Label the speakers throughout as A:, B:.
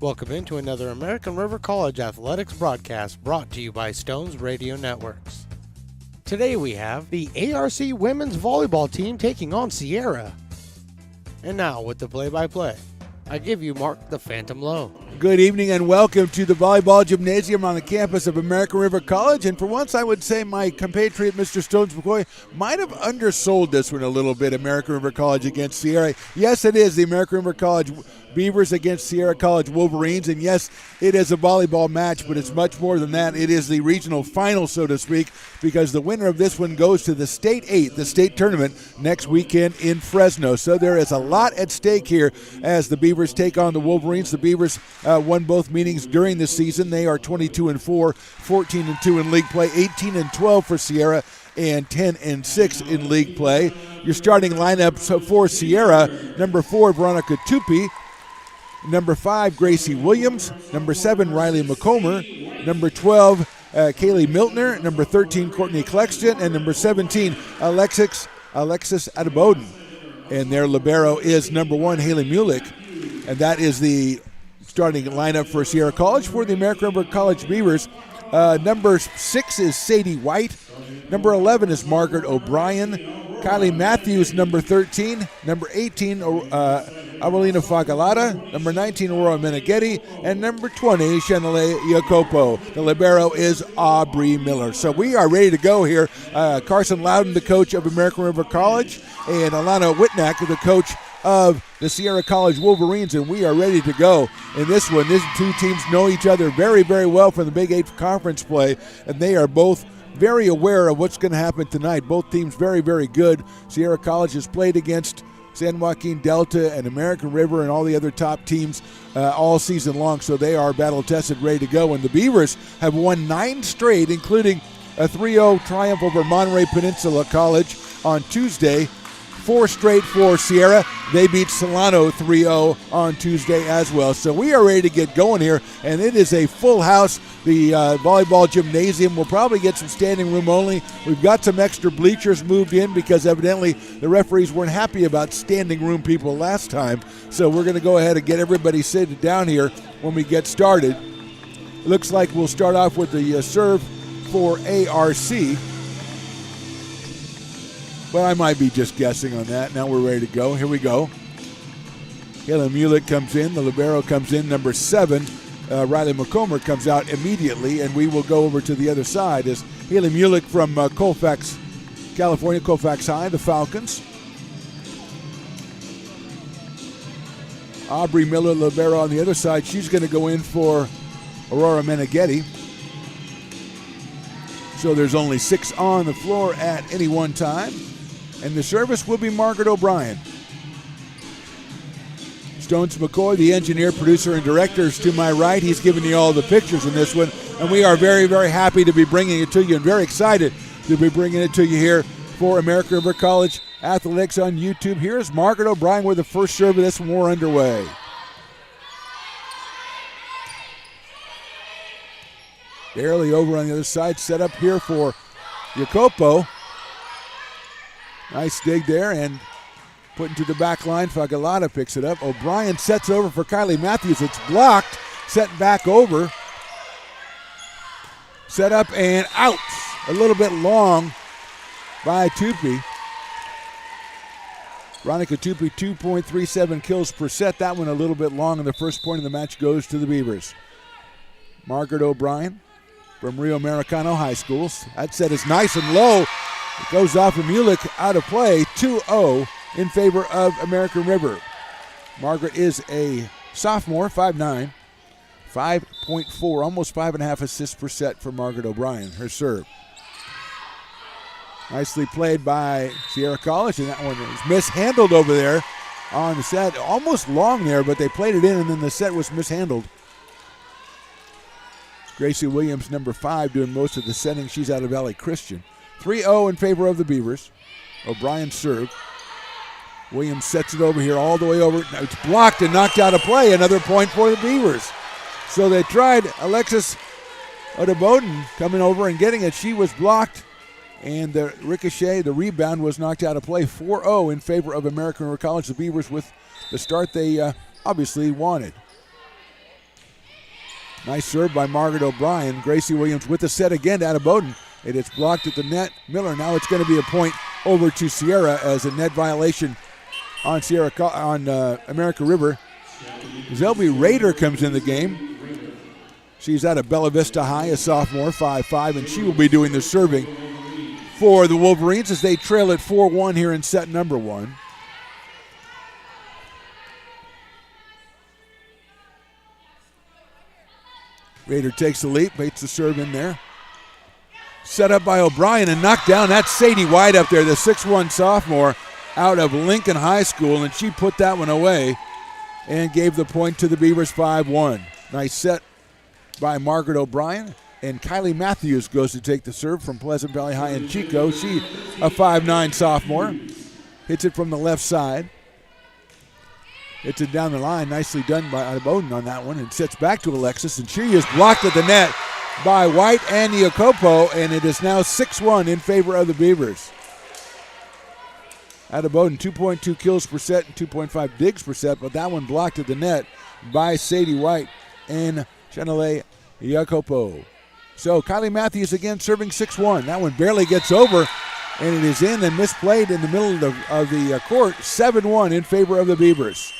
A: Welcome into another American River College Athletics broadcast brought to you by Stones Radio Networks. Today we have the ARC women's volleyball team taking on Sierra. And now with the play-by-play, I give you Mark the Phantom Lowe.
B: Good evening and welcome to the volleyball gymnasium on the campus of American River College. And for once, I would say my compatriot, Mr. Stones McCoy, might have undersold this one a little bit, American River College against Sierra. Yes, it is the American River College Beavers against Sierra College Wolverines. And yes, it is a volleyball match, but it's much more than that. It is the regional final, so to speak, because the winner of this one goes to the State 8, the state tournament, next weekend in Fresno. So there is a lot at stake here as the Beavers take on the Wolverines. The Beavers won both meetings during the season. They are 22-4, 14-2 in league play, 18-12 for Sierra, and 10-6 in league play. Your starting lineups for Sierra: number 4, Veronica Tupi; number 5, Gracie Williams; number 7, Riley McComber; number 12, Kaylee Miltner; number 13, Courtney Clexton; and number 17, Alexis Adeboden. And their libero is number 1, Haley Mulick. And that is the starting lineup for Sierra College. For the American River College Beavers, number 6 is Sadie White. Number 11 is Margaret O'Brien. Kylie Matthews, number 13. Number 18, Avelina Fagalata. Number 19, Aurora Meneghetti. And number 20, Chanele Jacopo. The libero is Aubrey Miller. So we are ready to go here. Carson Loudon, the coach of American River College, and Alana Whitnack, the coach of the Sierra College Wolverines, and we are ready to go in this one. These two teams know each other very, very well from the Big 8 conference play, and they are both very aware of what's going to happen tonight. Both teams very, very good. Sierra College has played against San Joaquin Delta and American River and all the other top teams all season long, so they are battle-tested, ready to go. And the Beavers have won 9 straight, including a 3-0 triumph over Monterey Peninsula College on Tuesday. 4 straight for Sierra. They beat Solano 3-0 on Tuesday as well. So we are ready to get going here, and it is a full house. The volleyball gymnasium will probably get some standing room only. We've got some extra bleachers moved in because evidently the referees weren't happy about standing room people last time. So we're going to go ahead and get everybody seated down here when we get started. It looks like we'll start off with the serve for ARC. Well, I might be just guessing on that. Now we're ready to go. Here we go. Haley Mulick comes in. The libero comes in. Number 7, Riley McComber, comes out immediately. And we will go over to the other side as Haley Mulick from Colfax, California, Colfax High, the Falcons. Aubrey Miller, libero on the other side. She's going to go in for Aurora Meneghetti. So there's only 6 on the floor at any one time. And the service will be Margaret O'Brien. Stones McCoy, the engineer, producer, and director, is to my right. He's giving you all the pictures in this one. And we are very, very happy to be bringing it to you and very excited to be bringing it to you here for American River College Athletics on YouTube. Here's Margaret O'Brien with the first serve of this one. We're underway. Barely over on the other side, set up here for Jacopo. Nice dig there and put into the back line. Fagalata picks it up. O'Brien sets over for Kylie Matthews. It's blocked, set back over. Set up and out. A little bit long by Tupi. Veronica Tupi, 2.37 kills per set. That one a little bit long, and the first point of the match goes to the Beavers. Margaret O'Brien from Rio Americano High School. That set is nice and low. It goes off of Mulick, out of play, 2-0 in favor of American River. Margaret is a sophomore, 5'9", 5.4, almost 5.5 assists per set for Margaret O'Brien, her serve. Nicely played by Sierra College, and that one was mishandled over there on the set. Almost long there, but they played it in, and then the set was mishandled. Gracie Williams, number 5, doing most of the setting. She's out of Valley Christian. 3-0 in favor of the Beavers. O'Brien serve. Williams sets it over here, all the way over. It's blocked and knocked out of play. Another point for the Beavers. So they tried Alexis Adeboden coming over and getting it. She was blocked, and the ricochet, the rebound, was knocked out of play. 4-0 in favor of American River College. The Beavers with the start they obviously wanted. Nice serve by Margaret O'Brien. Gracie Williams with the set again out of Bowdoin. It is blocked at the net. Miller, now it's going to be a point over to Sierra as a net violation on America River. Zelby Rader comes in the game. She's out of Bella Vista High, a sophomore, 5'5", and she will be doing the serving for the Wolverines as they trail at 4-1 here in set number 1. Rader takes the leap, baits the serve in there. Set up by O'Brien and knocked down. That's Sadie White up there, the 6'1" sophomore out of Lincoln High School, and she put that one away and gave the point to the Beavers, 5-1. Nice set by Margaret O'Brien, and Kylie Matthews goes to take the serve from Pleasant Valley High in Chico. She, a 5'9" sophomore, hits it from the left side. Hits it down the line, nicely done by Bowdoin on that one, and sets back to Alexis, and she is blocked at the net by White and Jacopo, and it is now 6-1 in favor of the Beavers. Out of Bowdoin, 2.2 kills per set and 2.5 digs per set, but that one blocked at the net by Sadie White and Chanele Jacopo. So Kylie Matthews again serving 6-1. That one barely gets over, and it is in and misplayed in the middle of the court. 7-1 in favor of the Beavers.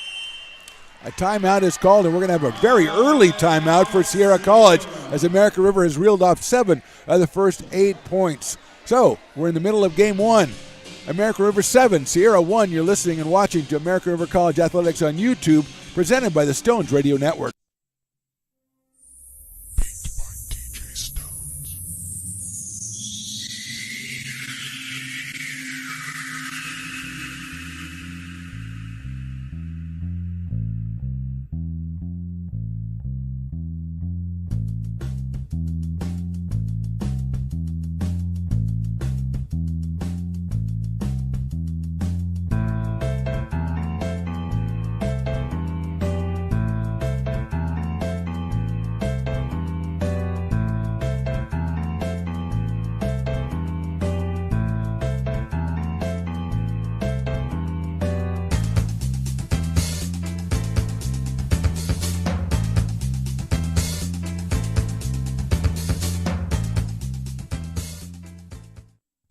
B: A timeout is called, and we're going to have a very early timeout for Sierra College as America River has reeled off 7 of the first 8 points. So we're in the middle of game 1. America River 7, Sierra 1. You're listening and watching to America River College Athletics on YouTube, presented by the Stones Radio Network.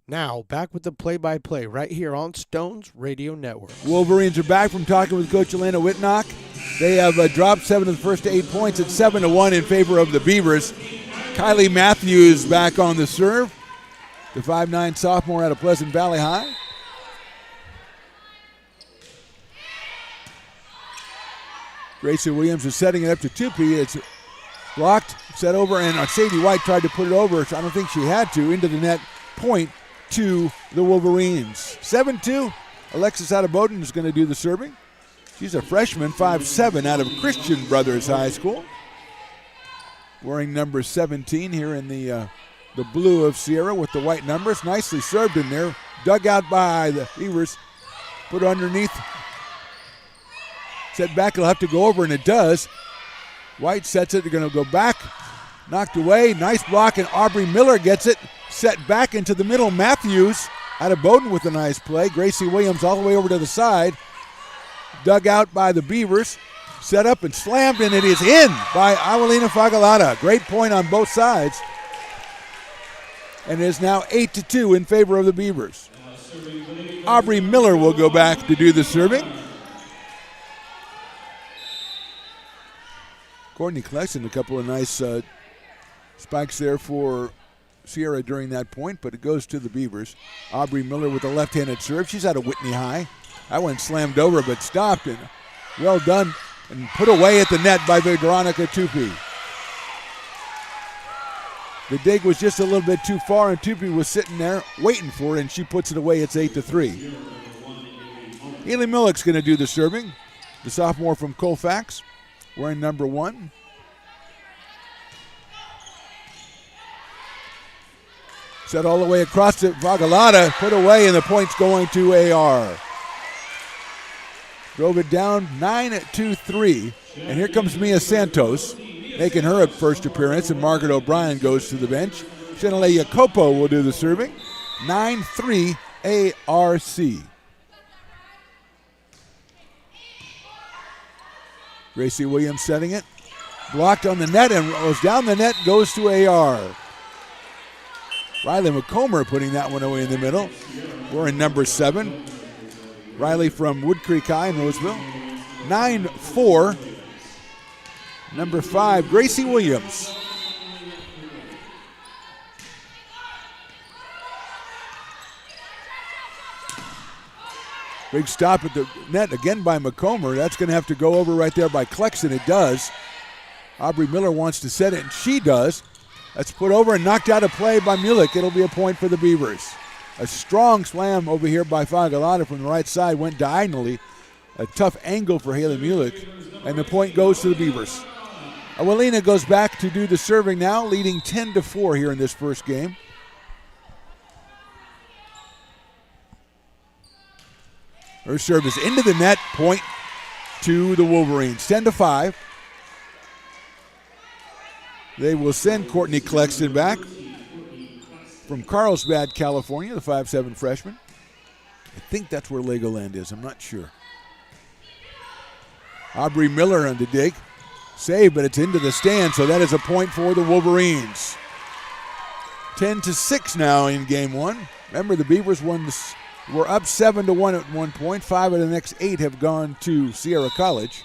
A: Now, back with the play-by-play right here on Stones Radio Network.
B: Wolverines are back from talking with Coach Elena Whitnock. They have dropped 7 of the first 8 points at 7-1 in favor of the Beavers. Kylie Matthews back on the serve, the 5'9" sophomore out of Pleasant Valley High. Gracie Williams is setting it up to Tupi. It's blocked, set over, and Sadie White tried to put it over. So I don't think she had to. Into the net, point to the Wolverines. 7-2. Alexis out of Bowdoin is going to do the serving. She's a freshman, 5'7", out of Christian Brothers High School. Wearing number 17 here in the blue of Sierra with the white numbers. Nicely served in there. Dug out by the Beavers. Put underneath. Set back, it'll have to go over, and it does. White sets it, they're going to go back. Knocked away, nice block, and Aubrey Miller gets it. Set back into the middle. Matthews out of Bowdoin with a nice play. Gracie Williams all the way over to the side. Dug out by the Beavers. Set up and slammed, and it is in by Awalina Fagalata. Great point on both sides. And it is now 8-2 in favor of the Beavers. Aubrey Miller will go back to do the serving. Courtney Kleckson, a couple of nice spikes there for Sierra during that point, but it goes to the Beavers. Aubrey Miller with a left-handed serve. She's out of Whitney High. That one slammed over but stopped, and well done and put away at the net by Veronica Tupi. The dig was just a little bit too far, and Tupi was sitting there waiting for it, and she puts it away. It's 8-3. Haley Millick's going to do the serving. The sophomore from Colfax, wearing number 1. Set all the way across to Fagalata, put away, and the point's going to AR. Drove it down 9-3. And here comes Mia Santos, making her first appearance, and Margaret O'Brien goes to the bench. Chanele Jacopo will do the serving. 9-3 ARC. Gracie Williams setting it. blocked on the net and goes down the net, goes to AR. Riley McComber putting that one away in the middle. We're in number 7. Riley from Wood Creek High in Roseville. 9-4. Number 5, Gracie Williams. Big stop at the net again by McComber. That's going to have to go over right there by Klexton. It does. Aubrey Miller wants to set it, and she does. That's put over and knocked out of play by Mulick. It'll be a point for the Beavers. A strong slam over here by Fagalata from the right side. Went diagonally. A tough angle for Haley Mulick. And the point goes to the Beavers. Awalina goes back to do the serving now, leading 10-4 here in this first game. Her serve is into the net, point to the Wolverines. 10-5. They will send Courtney Klexton back from Carlsbad, California, the 5'7" freshman. I think that's where Legoland is. I'm not sure. Aubrey Miller on the dig. Save, but it's into the stand, so that is a point for the Wolverines. 10-6 now in game 1. Remember, the Beavers were up 7-1 at one point. 5 of the next 8 have gone to Sierra College.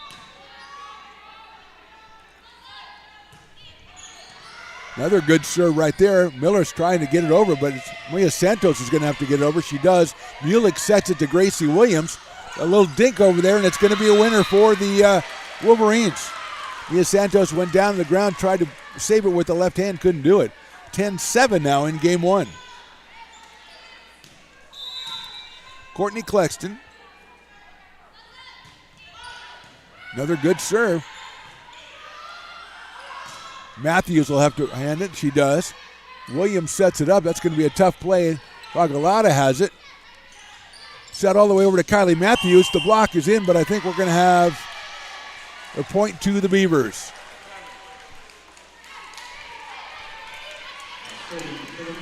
B: Another good serve right there. Miller's trying to get it over, but Maria Santos is going to have to get it over. She does. Mulick sets it to Gracie Williams. A little dink over there, and it's going to be a winner for the Wolverines. Mia Santos went down to the ground, tried to save it with the left hand, couldn't do it. 10-7 now in game 1. Courtney Klexton. Another good serve. Matthews will have to hand it. She does. Williams sets it up. That's going to be a tough play. Fagalata has it. Set all the way over to Kylie Matthews. The block is in, but I think we're going to have a point to the Beavers.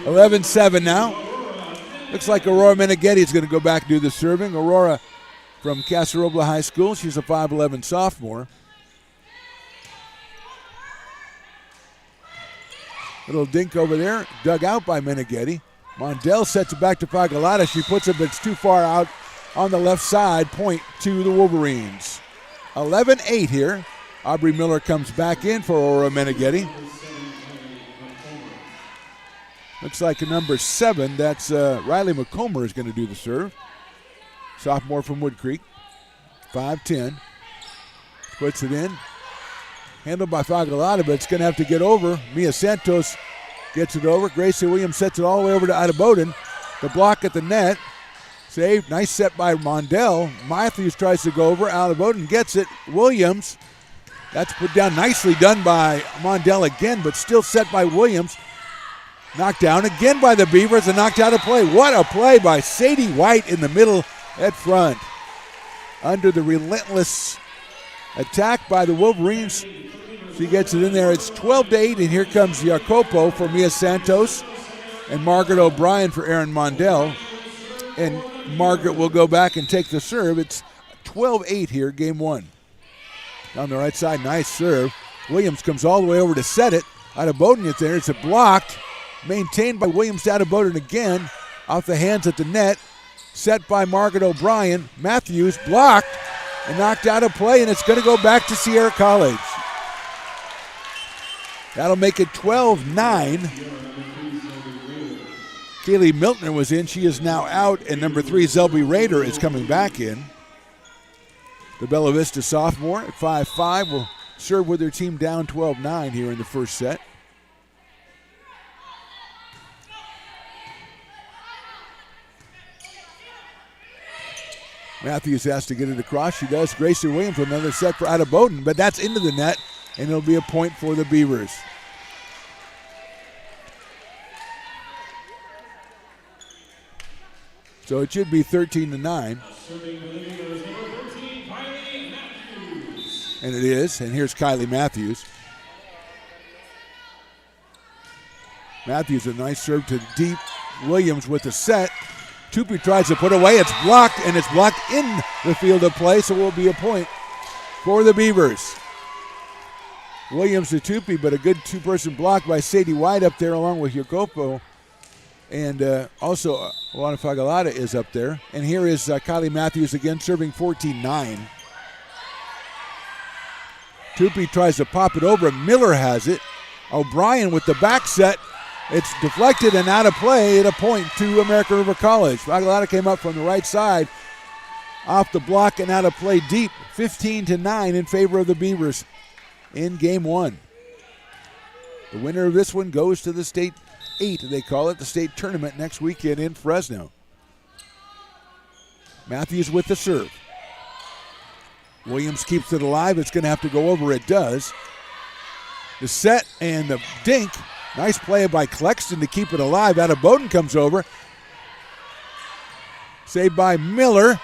B: 11-7 now. Looks like Aurora Meneghetti is going to go back and do the serving. Aurora from Casa Robles High School. She's a 5'11" sophomore. Little dink over there, dug out by Meneghetti. Mondell sets it back to Fagalata. She puts it, but it's too far out on the left side. Point to the Wolverines. 11-8 here. Aubrey Miller comes back in for Aurora Meneghetti. Looks like a number 7. That's Riley McComber is going to do the serve. Sophomore from Wood Creek. 5'10". Puts it in. Handled by Fagalata, but it's going to have to get over. Mia Santos gets it over. Gracie Williams sets it all the way over to Ida Bowden. The block at the net. Saved. Nice set by Mondell. Matthews tries to go over. Ida Bowden gets it. Williams. That's put down. Nicely done by Mondell again, but still set by Williams. Knocked down again by the Beavers and knocked out of play. What a play by Sadie White in the middle at front. Under the relentless attack by the Wolverines. She gets it in there. It's 12-8, and here comes Jacopo for Mia Santos and Margaret O'Brien for Erin Mondell. And Margaret will go back and take the serve. It's 12-8 here, game 1. Down the right side, nice serve. Williams comes all the way over to set it. Out of Bowden gets there. It's a blocked. Maintained by Williams out of Bowden again. Off the hands at the net. Set by Margaret O'Brien. Matthews blocked and knocked out of play, and it's going to go back to Sierra College. That'll make it 12-9. Kaylee Miltner was in. She is now out, and number 3, Zelby Rader, is coming back in. The Bella Vista sophomore at 5'5" will serve with her team down 12-9 here in the first set. Matthews has to get it across. She does. Gracie Williams with another set for Ida Bowden, but that's into the net, and it'll be a point for the Beavers. So it should be 13-9. And it is, and here's Kylie Matthews. Matthews, a nice serve to deep. Williams with the set. Tupi tries to put away. It's blocked, and it's blocked in the field of play, so it will be a point for the Beavers. Williams to Tupi, but a good two-person block by Sadie White up there along with Jacopo. And also, Alana Fagalata is up there. And here is Kylie Matthews again, serving 14-9. Tupi tries to pop it over. Miller has it. O'Brien with the back set. It's deflected and out of play at a point to American River College. Fagalata came up from the right side, off the block and out of play deep. 15-9 in favor of the Beavers in game one. The winner of this one goes to the state 8, they call it, the state tournament next weekend in Fresno. Matthews with the serve. Williams keeps it alive. It's going to have to go over. It does. The set and the dink. Nice play by Clexton to keep it alive. Bowden comes over. Saved by Miller.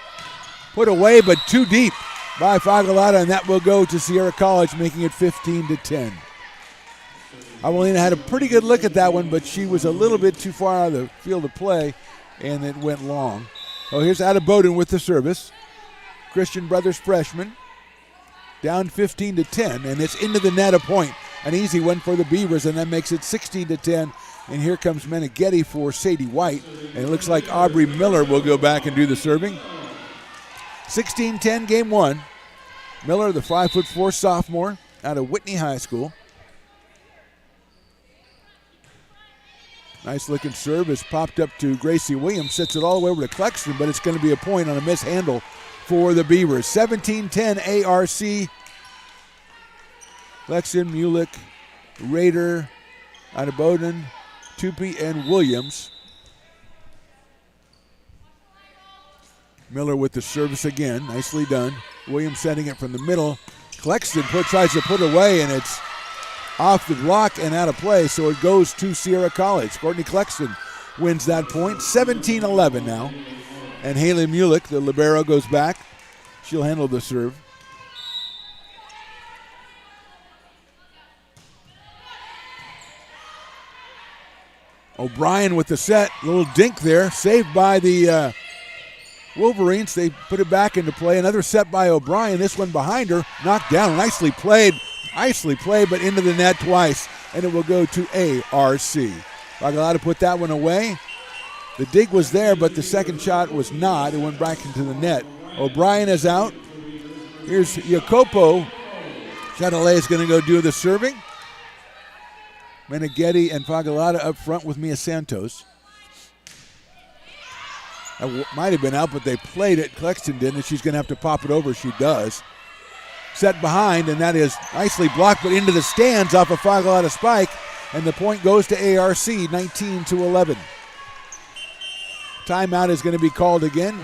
B: Put away, but too deep by Fagalata, and that will go to Sierra College, making it 15-10. Avelina had a pretty good look at that one, but she was a little bit too far out of the field of play, and it went long. Oh, here's Bowden with the service. Christian Brothers freshman. Down 15-10, and it's into the net, a point. An easy one for the Beavers, and that makes it 16-10. And here comes Meneghetti for Sadie White, and it looks like Aubrey Miller will go back and do the serving. 16-10 game one. Miller, the 5'4" sophomore out of Whitney High School. Nice looking serve is popped up to Gracie Williams, sets it all the way over to Clexton, but it's going to be a point on a mishandle for the Beavers. 17-10 ARC. Clexton, Mulick, Rader, Bowden, Tupi, and Williams. Miller with the service again, nicely done. Williams sending it from the middle. Clexton tries to put away, and it's off the block and out of play, so it goes to Sierra College. Courtney Clexton wins that point, 17-11 now. And Haley Mulick, the libero, goes back. She'll handle the serve. O'Brien with the set, little dink there, saved by the Wolverines. They put it back into play. Another set by O'Brien. This one behind her, knocked down. Nicely played, but into the net twice, and it will go to ARC. Fagalata put that one away. The dig was there, but the second shot was not. It went back into the net. O'Brien is out. Here's Jacopo. Chatelet is going to go do the serving. Meneghetti and Fagalata up front with Mia Santos. That might have been out, but they played it. Clexton did, and she's going to have to pop it over. She does. Set behind, and that is nicely blocked, but into the stands off a Fagalata spike, and the point goes to ARC, 19-11. Timeout is going to be called again.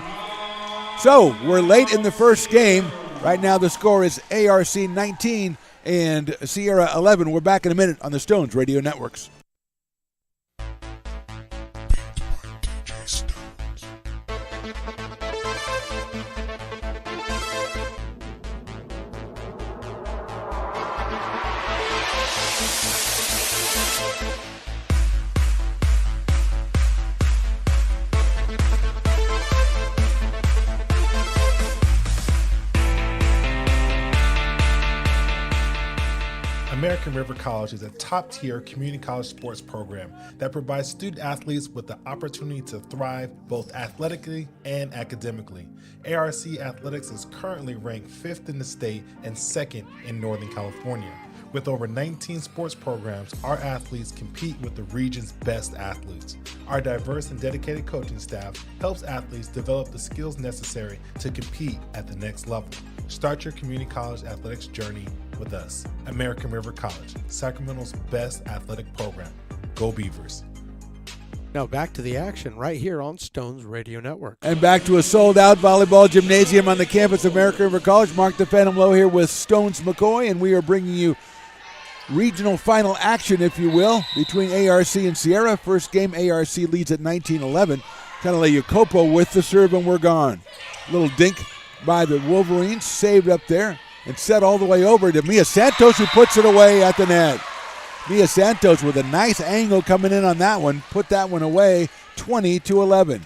B: So we're late in the first game. Right now the score is ARC 19 and Sierra 11. We're back in a minute on the Stones Radio Networks.
C: American River College is a top-tier community college sports program that provides student athletes with the opportunity to thrive both athletically and academically. ARC Athletics is currently ranked 5th in the state and 2nd in Northern California. With over 19 sports programs, our athletes compete with the region's best athletes. Our diverse and dedicated coaching staff helps athletes develop the skills necessary to compete at the next level. Start your community college athletics journey with us. American River College, Sacramento's best athletic program. Go Beavers.
A: Now back to the action right here on Stones Radio Network.
B: And back to a sold-out volleyball gymnasium on the campus of American River College. Mark the Phantom Low here with Stones McCoy, and we are bringing you regional final action, if you will, between ARC and Sierra. First game, ARC leads at 19-11. Canale Jacopo with the serve, and we're gone. Little dink by the Wolverines, saved up there, and set all the way over to Mia Santos, who puts it away at the net. Mia Santos with a nice angle coming in on that one, put that one away, 20-11.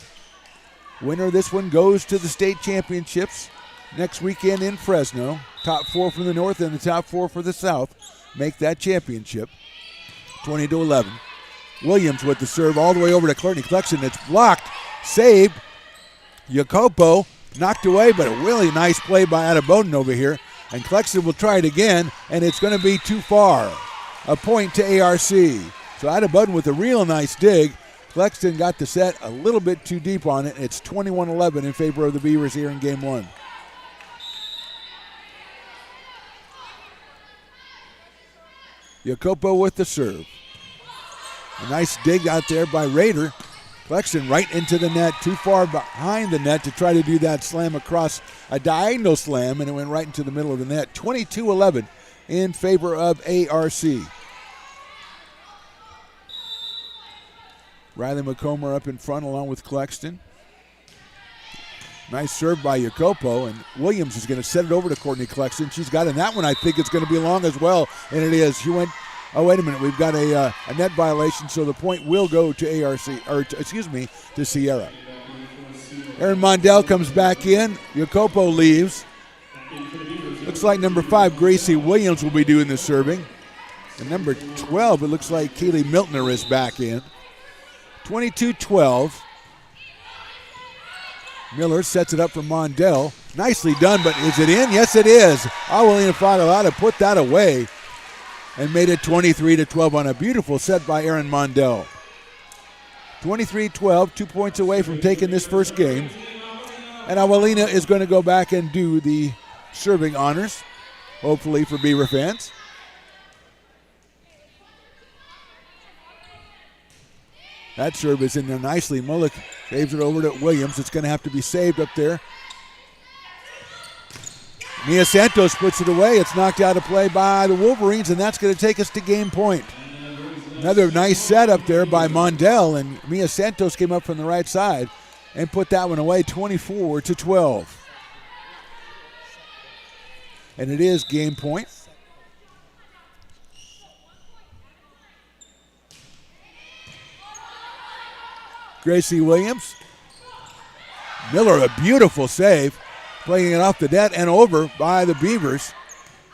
B: Winner of this one goes to the state championships next weekend in Fresno. Top 4 from the north and the top 4 for the south. make that championship. 20-11. Williams with the serve all the way over to Courtney Klexton. It's blocked, saved. Jacopo knocked away, but a really nice play by Adebayo over here. And Klexton will try it again, and it's going to be too far. A point to ARC. So Adebayo with a real nice dig. Klexton got the set a little bit too deep on it. It's 21-11 in favor of the Beavers here in game one. Jacopo with the serve. A nice dig out there by Rader. Klexton right into the net, too far behind the net to try to do that slam across, a diagonal slam, and it went right into the middle of the net. 22-11 in favor of ARC. Riley McComber up in front along with Klexton. Nice serve by Jacopo, and Williams is going to set it over to Courtney Klexton. She's got it. And that one I think it's going to be long as well, and it is. She went, oh, wait a minute. We've got a net violation, so the point will go to ARC, to Sierra. Erin Mondell comes back in. Jacopo leaves. Looks like number 5, Gracie Williams, will be doing the serving. And number 12, it looks like Kaylee Miltner is back in. 22-12. Miller sets it up for Mondell. Nicely done, but is it in? Yes, it is. Awalina Fagalata put that away and made it 23-12 on a beautiful set by Erin Mondell. 23-12, 2 points away from taking this first game. And Awalina is going to go back and do the serving honors, hopefully for Beaver fans. That serve is in there nicely. Mullick saves it over to Williams. It's going to have to be saved up there. Mia Santos puts it away. It's knocked out of play by the Wolverines, and that's going to take us to game point. Another nice set up there by Mondell, and Mia Santos came up from the right side and put that one away, 24-12. And it is game point. Gracie Williams. Miller, a beautiful save, playing it off the net and over by the Beavers.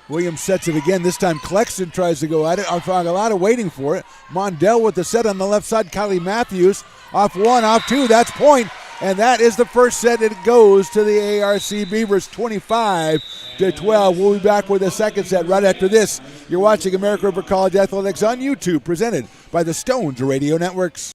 B: Williams sets it again. This time Klexton tries to go at it. Fagalata waiting for it. Mondell with the set on the left side. Kylie Matthews off one, off two. That's point. And that is the first set. It goes to the ARC Beavers, 25-12. We'll be back with the second set right after this. You're watching American River College Athletics on YouTube, presented by the Stones Radio Networks.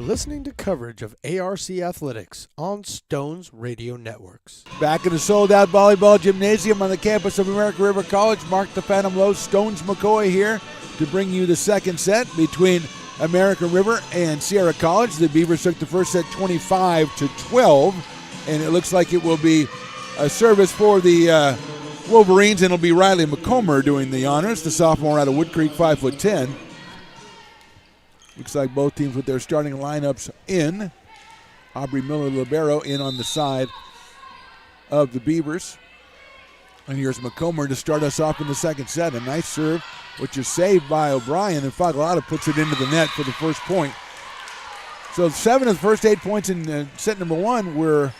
A: You're listening to coverage of ARC Athletics on Stones Radio Networks.
B: Back in the sold-out volleyball gymnasium on the campus of American River College, Mark the Phantom Lowe, Stones McCoy here to bring you the second set between American River and Sierra College. The Beavers took the first set 25-12, and it looks like it will be a service for the Wolverines, and it'll be Riley McComber doing the honors, the sophomore out of Wood Creek, 5'10". Looks like both teams with their starting lineups in. Aubrey Miller, libero, in on the side of the Beavers. And here's McComber to start us off in the second set. A nice serve, which is saved by O'Brien, and Fagalata puts it into the net for the first point. So 7 of the first 8 points in set number 1 were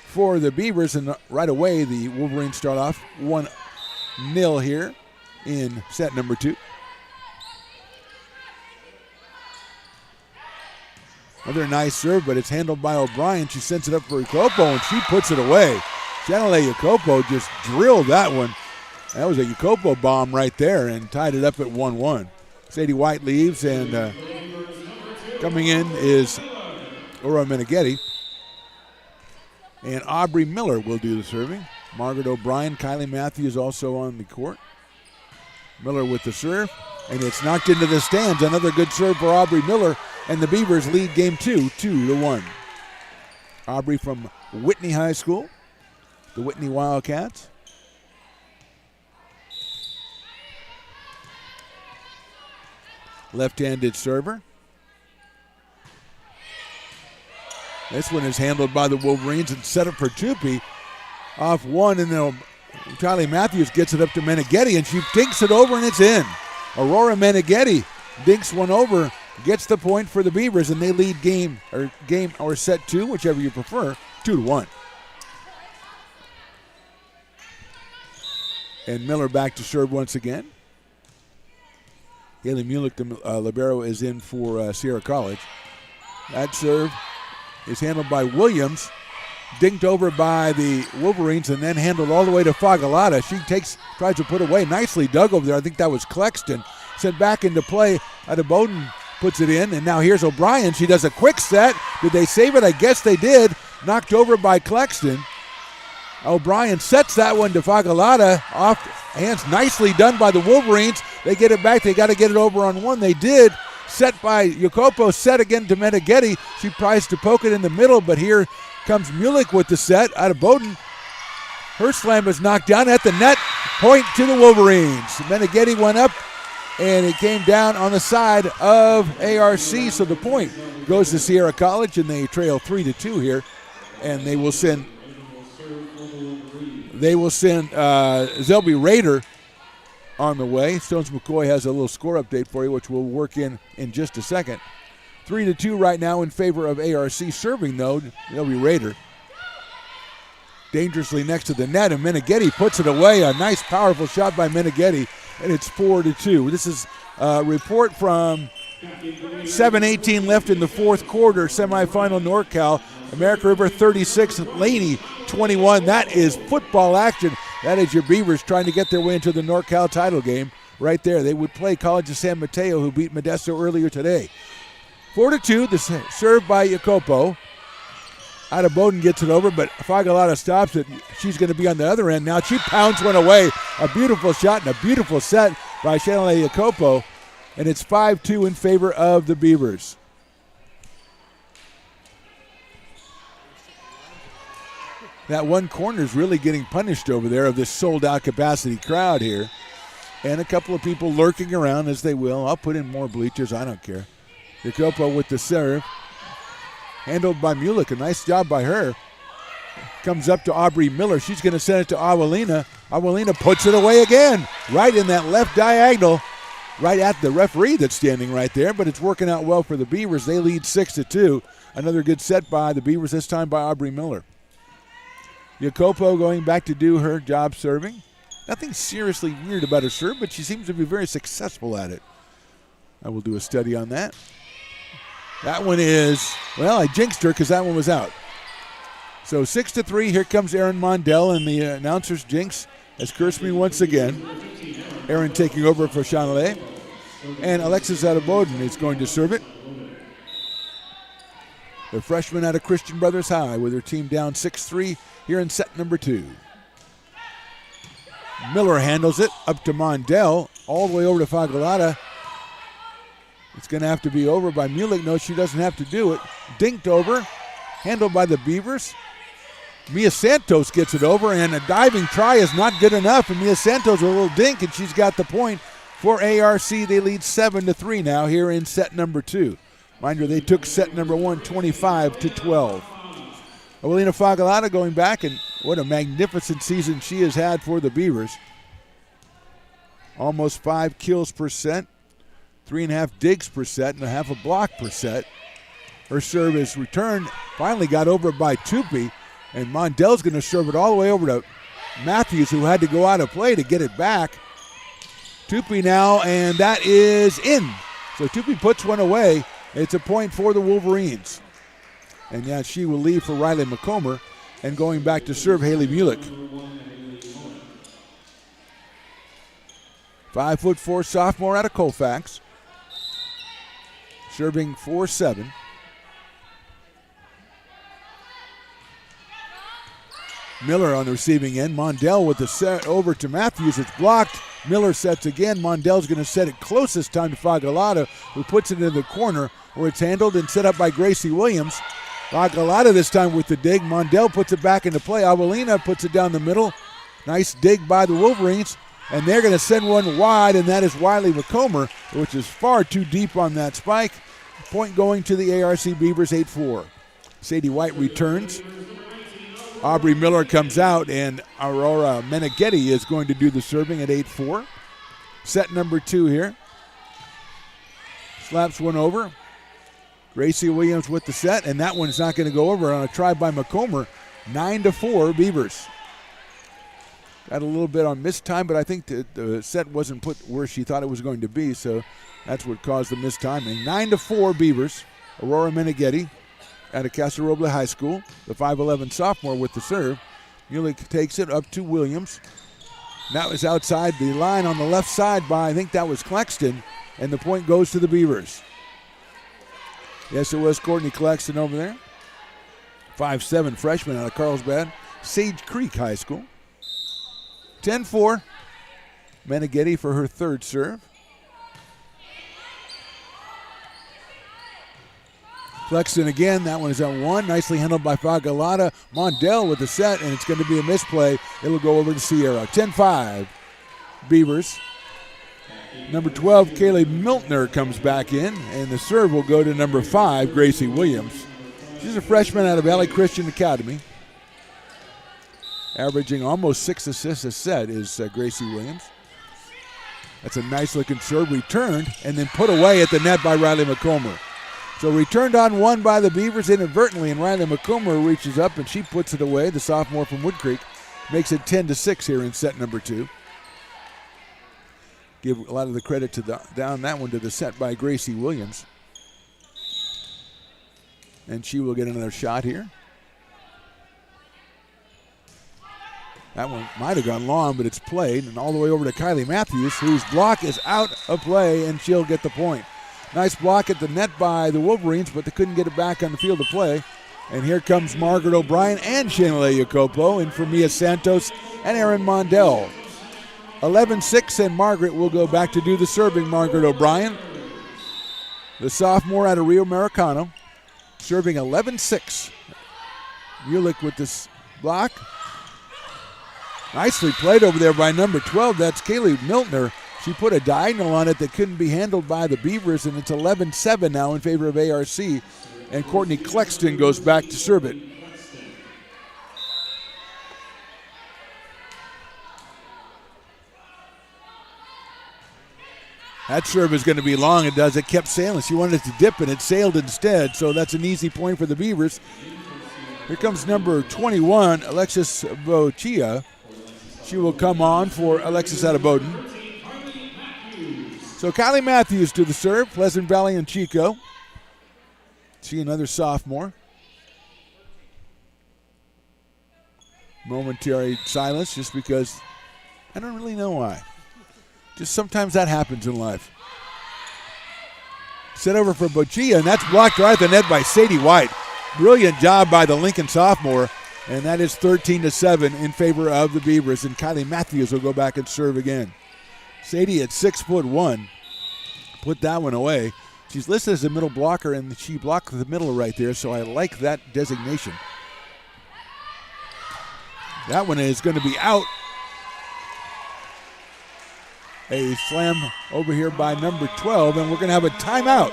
B: for the Beavers, and right away the Wolverines start off 1-0 here in set number 2. Another nice serve, but it's handled by O'Brien. She sends it up for Jacopo, and she puts it away. Chanele Jacopo just drilled that one. That was a Jacopo bomb right there and tied it up at 1-1. Sadie White leaves, and coming in is Aurora Meneghetti. And Aubrey Miller will do the serving. Margaret O'Brien, Kylie Matthews also on the court. Miller with the serve, and it's knocked into the stands. Another good serve for Aubrey Miller, and the Beavers lead game 2, 2-1. Aubrey from Whitney High School, the Whitney Wildcats. Left-handed server. This one is handled by the Wolverines and set up for Tupi. Off one, and then Kylie Matthews gets it up to Meneghetti, and she dinks it over, and it's in. Aurora Meneghetti dinks one over, gets the point for the Beavers, and they lead game or set 2, whichever you prefer, 2-1. And Miller back to serve once again. Haley Mulick, the libero, is in for Sierra College. That serve is handled by Williams, dinked over by the Wolverines, and then handled all the way to Fagalata. She tries to put away. Nicely dug over there. I think that was Clexton. Sent back into play. Bowden puts it in, and now here's O'Brien. She does a quick set. Did they save it? I guess they did. Knocked over by Clexton. O'Brien sets that one to Fagalata. Off hands, nicely done by the Wolverines. They get it back. They got to get it over on one. They did. Set by Jacopo, set again to Meneghetti. She tries to poke it in the middle, but here comes Mulick with the set out of Bowden. Her slam is knocked down at the net. Point to the Wolverines. Meneghetti went up, and it came down on the side of ARC, so the point goes to Sierra College, and they trail 3-2 here, and they will send Zelby Rader on the way. Stones McCoy has a little score update for you, which we'll work in just a second. 3-2 right now in favor of ARC. Serving, though, Zelby Rader. Dangerously next to the net, and Meneghetti puts it away. A nice, powerful shot by Meneghetti, and it's 4-2. This is a report from 7:18 left in the fourth quarter, semifinal NorCal. American River 36, Laney 21. That is football action. That is your Beavers trying to get their way into the NorCal title game right there. They would play College of San Mateo, who beat Modesto earlier today. 4-2, the serve by Jacopo. Bowden gets it over, but Fagalata stops it. She's going to be on the other end now. She pounds one away. A beautiful shot and a beautiful set by Chanele Jacopo. And it's 5-2 in favor of the Beavers. That one corner is really getting punished over there of this sold-out capacity crowd here. And a couple of people lurking around, as they will. I'll put in more bleachers. I don't care. Jacopo with the serve. Handled by Mulick. A nice job by her. Comes up to Aubrey Miller. She's going to send it to Awalina. Awalina puts it away again. Right in that left diagonal. Right at the referee that's standing right there. But it's working out well for the Beavers. They lead 6-2. Another good set by the Beavers, this time by Aubrey Miller. Jacopo going back to do her job serving. Nothing seriously weird about her serve, but she seems to be very successful at it. I will do a study on that. That one is, well, I jinxed her because that one was out. So 6-3, here comes Erin Mondell, and the announcer's jinx has cursed me once again. Erin taking over for Chanele. And Alexis Bowden is going to serve it. the freshman out of Christian Brothers High, with her team down 6-3 here in set number 2. Miller handles it up to Mondell, all the way over to Fagalata. It's going to have to be over by Mulick. No, she doesn't have to do it. Dinked over, handled by the Beavers. Mia Santos gets it over, and a diving try is not good enough, and Mia Santos with a little dink, and she's got the point for ARC. They lead 7-3 now here in set number 2. Mind you, they took set number 1 25-12. Evelina Fagalata going back, and what a magnificent season she has had for the Beavers. Almost 5 kills per set, 3.5 digs per set, and a half a block per set. Her serve is returned, finally got over by Tupi, and Mondell's going to serve it all the way over to Matthews, who had to go out of play to get it back. Tupi now, and that is in. So Tupi puts one away. It's a point for the Wolverines. And yeah, she will leave for Riley McComber, and going back to serve Haley Mulick. 5'4" sophomore out of Colfax. Serving 4-7. Miller on the receiving end. Mondell with the set over to Matthews. It's blocked. Miller sets again. Mondell's going to set it closest time to Fagalata, who puts it in the corner where it's handled and set up by Gracie Williams. Fagalata this time with the dig. Mondell puts it back into play. Avelina puts it down the middle. Nice dig by the Wolverines. And they're going to send one wide, and that is Wiley McComber, which is far too deep on that spike. Point going to the ARC Beavers, 8-4. Sadie White returns. Aubrey Miller comes out, and Aurora Meneghetti is going to do the serving at 8-4. Set number 2 here. Slaps one over. Gracie Williams with the set, and that one's not going to go over on a try by McComber. 9-4 Beavers. Got a little bit on missed time, but I think the set wasn't put where she thought it was going to be, so that's what caused the missed timing. 9-4 Beavers. Aurora Meneghetti out of Casa Roble High School, the 5'11" sophomore with the serve. Mulick takes it up to Williams. That was outside the line on the left side by, I think that was Claxton, and the point goes to the Beavers. Yes, it was Courtney Claxton over there. 5'7" freshman out of Carlsbad, Sage Creek High School. 10-4. Meneghetti for her third serve. Claxton again, that one is at 1. Nicely handled by Fagalata. Mondell with the set, and it's going to be a misplay. It'll go over to Sierra. 10-5. Beavers. Number 12, Kaylee Miltner comes back in, and the serve will go to number 5, Gracie Williams. She's a freshman out of Valley Christian Academy. Averaging almost 6 assists a set is Gracie Williams. That's a nice looking serve, returned and then put away at the net by Riley McComber. So returned on one by the Beavers inadvertently, and Riley McComber reaches up and she puts it away. The sophomore from Wood Creek makes it 10-6 here in set number 2. Give a lot of the credit to down that one to the set by Gracie Williams. And she will get another shot here. That one might have gone long, but it's played, and all the way over to Kylie Matthews, whose block is out of play, and she'll get the point. Nice block at the net by the Wolverines, but they couldn't get it back on the field of play. And here comes Margaret O'Brien and Shayna Jacopo, and for Mia Santos and Erin Mondell. 11-6, and Margaret will go back to do the serving. Margaret O'Brien, the sophomore out of Rio Americano, serving 11-6. Mulick with this block. Nicely played over there by number 12. That's Kaylee Miltner. She put a diagonal on it that couldn't be handled by the Beavers, and it's 11-7 now in favor of ARC. And Courtney Claxton goes back to serve it. That serve is going to be long. It does. It kept sailing. She wanted it to dip, and it sailed instead. So that's an easy point for the Beavers. Here comes number 21, Alexis Bochia. She will come on for Alexis out of Bowdoin. So Kylie Matthews to the serve, Pleasant Valley and Chico. She another sophomore. Momentary silence just because I don't really know why. Just sometimes that happens in life. Set over for Bochia, and that's blocked right at the net by Sadie White. Brilliant job by the Lincoln sophomore, and that is 13-7 in favor of the Beavers, and Kylie Matthews will go back and serve again. Sadie at 6'1", put that one away. She's listed as a middle blocker, and she blocked the middle right there, so I like that designation. That one is going to be out. A slam over here by number 12, and we're going to have a timeout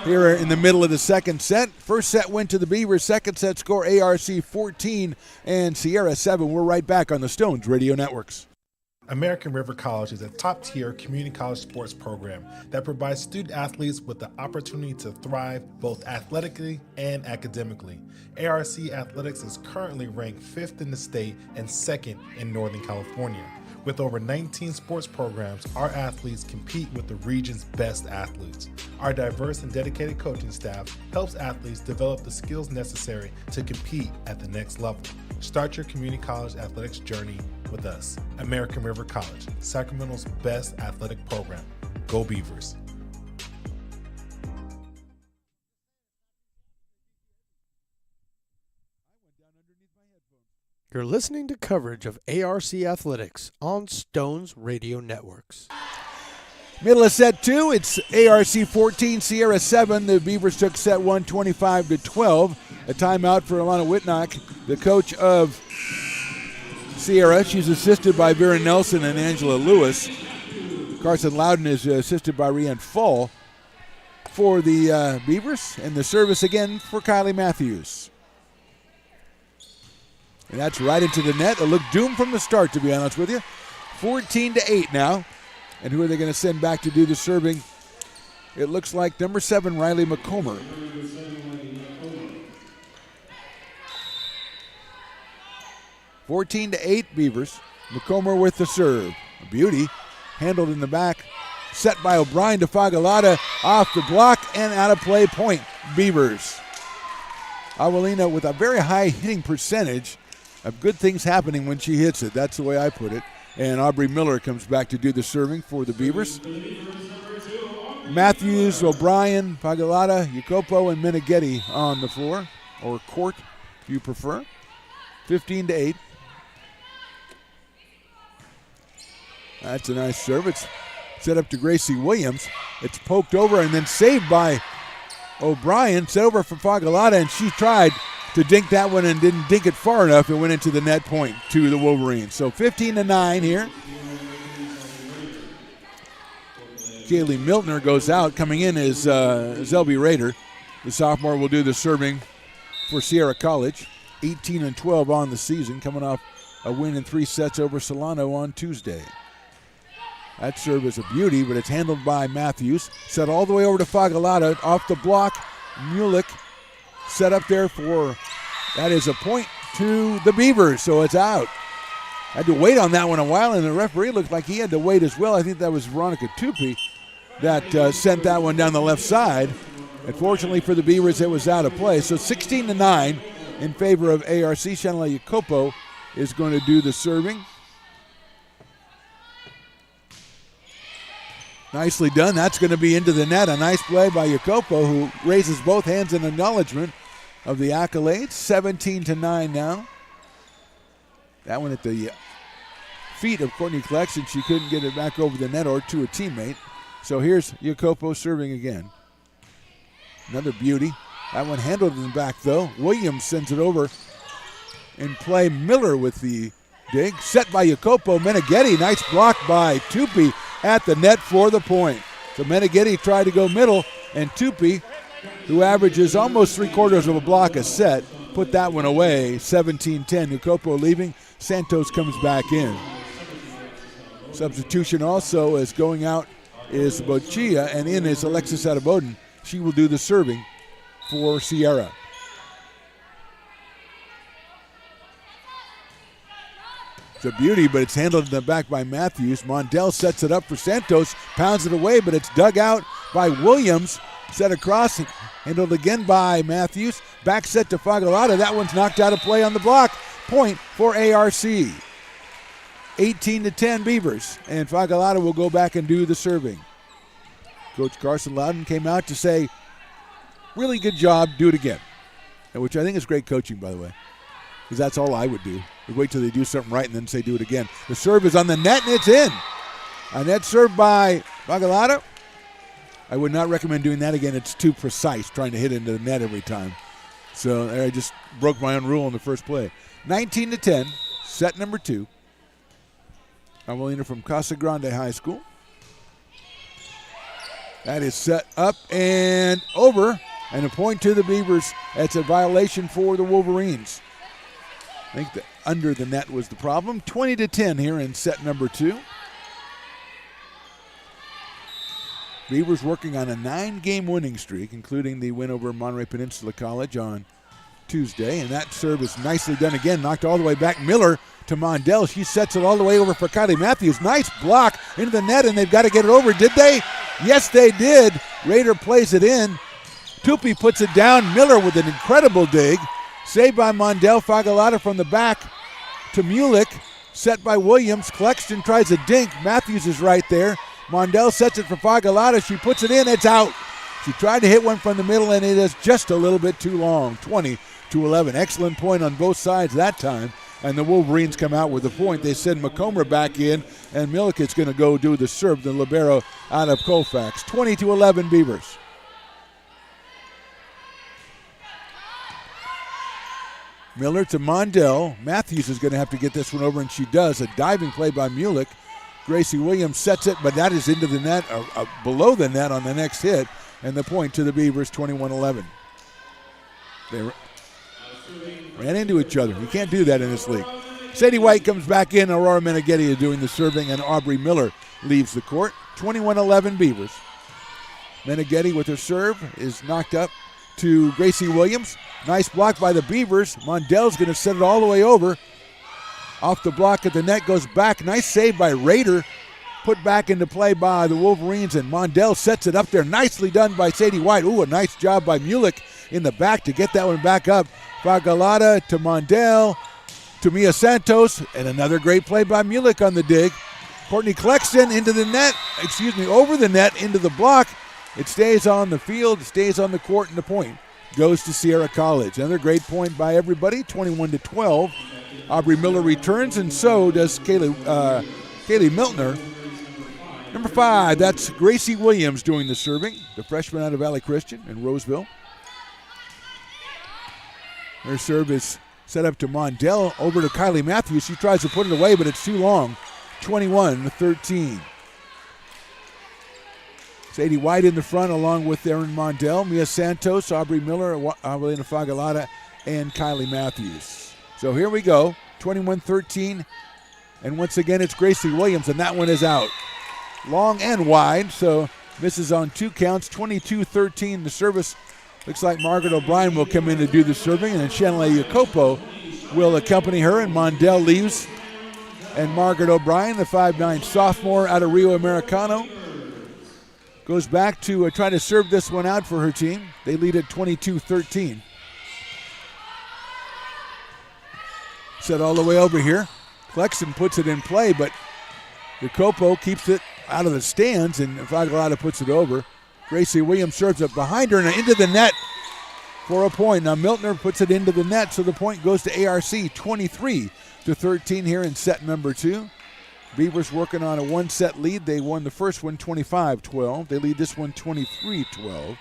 B: here in the middle of the second set. First set went to the Beavers. Second set score ARC 14 and Sierra 7. We're right back on the Stones Radio Networks.
C: American River College is a top-tier community college sports program that provides student athletes with the opportunity to thrive both athletically and academically. ARC Athletics is currently ranked 5th in the state and 2nd in Northern California. With over 19 sports programs, our athletes compete with the region's best athletes. Our diverse and dedicated coaching staff helps athletes develop the skills necessary to compete at the next level. Start your community college athletics journey with us. American River College, Sacramento's best athletic program. Go Beavers.
A: You're listening to coverage of ARC Athletics on Stones Radio Networks.
B: Middle of set 2, it's ARC 14, Sierra 7. The Beavers took set 1, 25-12. A timeout for Alana Whitnock, the coach of Sierra. She's assisted by Vera Nelson and Angela Lewis. Carson Loudon is assisted by Rianne Fall for the Beavers. And the service again for Kylie Matthews. And that's right into the net. It looked doomed from the start, to be honest with you. 14-8 now. And who are they going to send back to do the serving? It looks like number 7, Riley McComber. (14-8) Beavers. McComber with the serve. A beauty. Handled in the back. Set by O'Brien to Fagalata. Off the block and out of play. Point. Beavers. Awalina with a very high hitting percentage. Of good things happening when she hits it. That's the way I put it. And Aubrey Miller comes back to do the serving for the Beavers. Matthews, O'Brien, Fagalata, Jacopo, and Meneghetti on the floor, or court if you prefer. 15-8. That's a nice serve. It's set up to Gracie Williams. It's poked over and then saved by O'Brien. Set over for Fagalata, and she tried to dink that one and didn't dink it far enough. It went into the net point to the Wolverines. So 15-9 here. Kaylee Miltner goes out. Coming in is Zelby Rader. The sophomore will do the serving for Sierra College. 18-12 on the season, coming off a win in 3 sets over Solano on Tuesday. That serve is a beauty, but it's handled by Matthews. Set all the way over to Fagalata. Off the block, Mulick set up there for, that is a point to the Beavers, so it's out. Had to wait on that one a while, and the referee looked like he had to wait as well. I think that was Veronica Tupi that sent that one down the left side. Unfortunately for the Beavers, it was out of play. So 16-9 in favor of ARC. Chanela Jacopo is going to do the serving. Nicely done. That's going to be into the net. A nice play by Jacopo, who raises both hands in acknowledgement of the accolades. 17-9 now. That one at the feet of Courtney Collection. She couldn't get it back over the net or to a teammate. So here's Jacopo serving again. Another beauty. That one handled in the back, though. Williams sends it over in play. Miller with the dig. Set by Jacopo. Meneghetti. Nice block by Tupi at the net for the point. So Meneghetti tried to go middle, and Tupi, who averages almost 3/4 of a block a set, put that one away. 17-10. Jacopo leaving. Santos comes back in. Substitution also is going out is Bochia, and in is Alexis Adeboden. She will do the serving for Sierra. It's a beauty, but it's handled in the back by Matthews. Mondell sets it up for Santos, pounds it away, but it's dug out by Williams. Set across, handled again by Matthews. Back set to Fagalata. That one's knocked out of play on the block. Point for ARC. 18-10 Beavers, and Fagalata will go back and do the serving. Coach Carson Loudon came out to say, really good job, do it again. which I think is great coaching, by the way, because that's all I would do. I'd wait till they do something right and then say do it again. The serve is on the net, and it's in. A net serve by Fagalata. I would not recommend doing that again. It's too precise, trying to hit into the net every time. So I just broke my own rule in the first play. 19-10, set number 2. Carmelina from Casa Grande High School. That is set up and over, and a point to the Beavers. That's a violation for the Wolverines. I think the under the net was the problem. 20-10 here in set number 2. Beavers working on a 9-game winning streak, including the win over Monterey Peninsula College on Tuesday. And that serve is nicely done again, knocked all the way back. Miller to Mondell. She sets it all the way over for Kylie Matthews. Nice block into the net, and they've got to get it over. Did they? Yes, they did. Raider plays it in. Tupi puts it down. Miller with an incredible dig. Saved by Mondell. Fagalata from the back to Mulick. Set by Williams. Klexton tries a dink. Matthews is right there. Mondell sets it for Fagalata. She puts it in. It's out. She tried to hit one from the middle, and it is just a little bit too long. 20-11. Excellent point on both sides that time. And the Wolverines come out with a point. They send McComber back in, and Mulick is going to go do the serve, the libero out of Colfax. 20-11 Beavers. Miller to Mondell. Matthews is going to have to get this one over, and she does. A diving play by Mulick. Gracie Williams sets it, but that is into the net, below the net on the next hit, and the point to the Beavers, 21-11. They ran into each other. You can't do that in this league. Sadie White comes back in. Aurora Meneghetti is doing the serving, and Aubrey Miller leaves the court. 21-11 Beavers. Meneghetti with her serve is knocked up to Gracie Williams. Nice block by the Beavers. Mondell's going to set it all the way over. Off the block at the net, goes back. Nice save by Raider. Put back into play by the Wolverines, and Mondell sets it up there. Nicely done by Sadie White. Ooh, a nice job by Mulick in the back to get that one back up. Fagalata to Mondell to Mia Santos, and another great play by Mulick on the dig. Courtney Klexton into the net, over the net, into the block. It stays on the field, stays on the court, and the point goes to Sierra College. Another great point by everybody, 21-12. Aubrey Miller returns, and so does Kaylee Miltner. Number 5, that's Gracie Williams doing the serving, the freshman out of Valley Christian in Roseville. Her serve is set up to Mondell, over to Kylie Matthews. She tries to put it away, but it's too long. 21-13. Sadie White in the front along with Erin Mondell, Mia Santos, Aubrey Miller, Avelina Fagalata, and Kylie Matthews. So here we go, 21-13, and once again it's Gracie Williams, and that one is out. Long and wide, so misses on 2 counts, 22-13. The service looks like Margaret O'Brien will come in to do the serving, and then Shanley Jacopo will accompany her, and Mondell leaves. And Margaret O'Brien, the 5'9 sophomore out of Rio Americano, goes back to try to serve this one out for her team. They lead at 22-13. Set all the way over here. Klexton puts it in play, but Jacopo keeps it out of the stands, and Fagalata puts it over. Gracie Williams serves it behind her and into the net for a point. Now Miltner puts it into the net, so the point goes to ARC, 23-13 here in set number 2. Beavers working on a 1-set lead. They won the first one 25-12. They lead this one 23-12.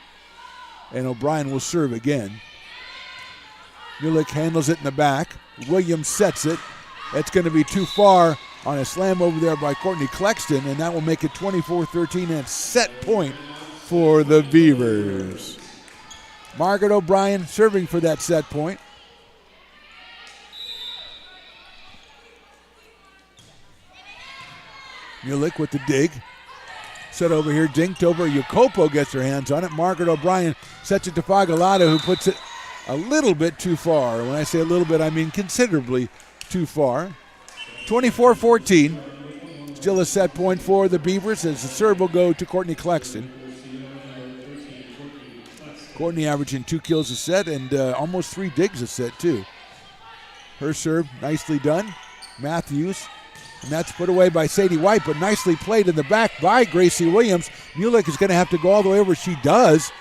B: And O'Brien will serve again. Mulick handles it in the back. Williams sets it. That's going to be too far on a slam over there by Courtney Klexton, and that will make it 24-13 and set point for the Beavers. Margaret O'Brien serving for that set point. Mulick with the dig. Set over here, dinked over. Jacopo gets her hands on it. Margaret O'Brien sets it to Fagalata, who puts it a little bit too far. When I say a little bit, I mean considerably too far. 24-14. Still a set point for the Beavers as the serve will go to Courtney Klexton. Courtney averaging 2 kills a set and almost 3 digs a set too. Her serve nicely done. Matthews, and that's put away by Sadie White, but nicely played in the back by Gracie Williams. Mulick is going to have to go all the way over. She does.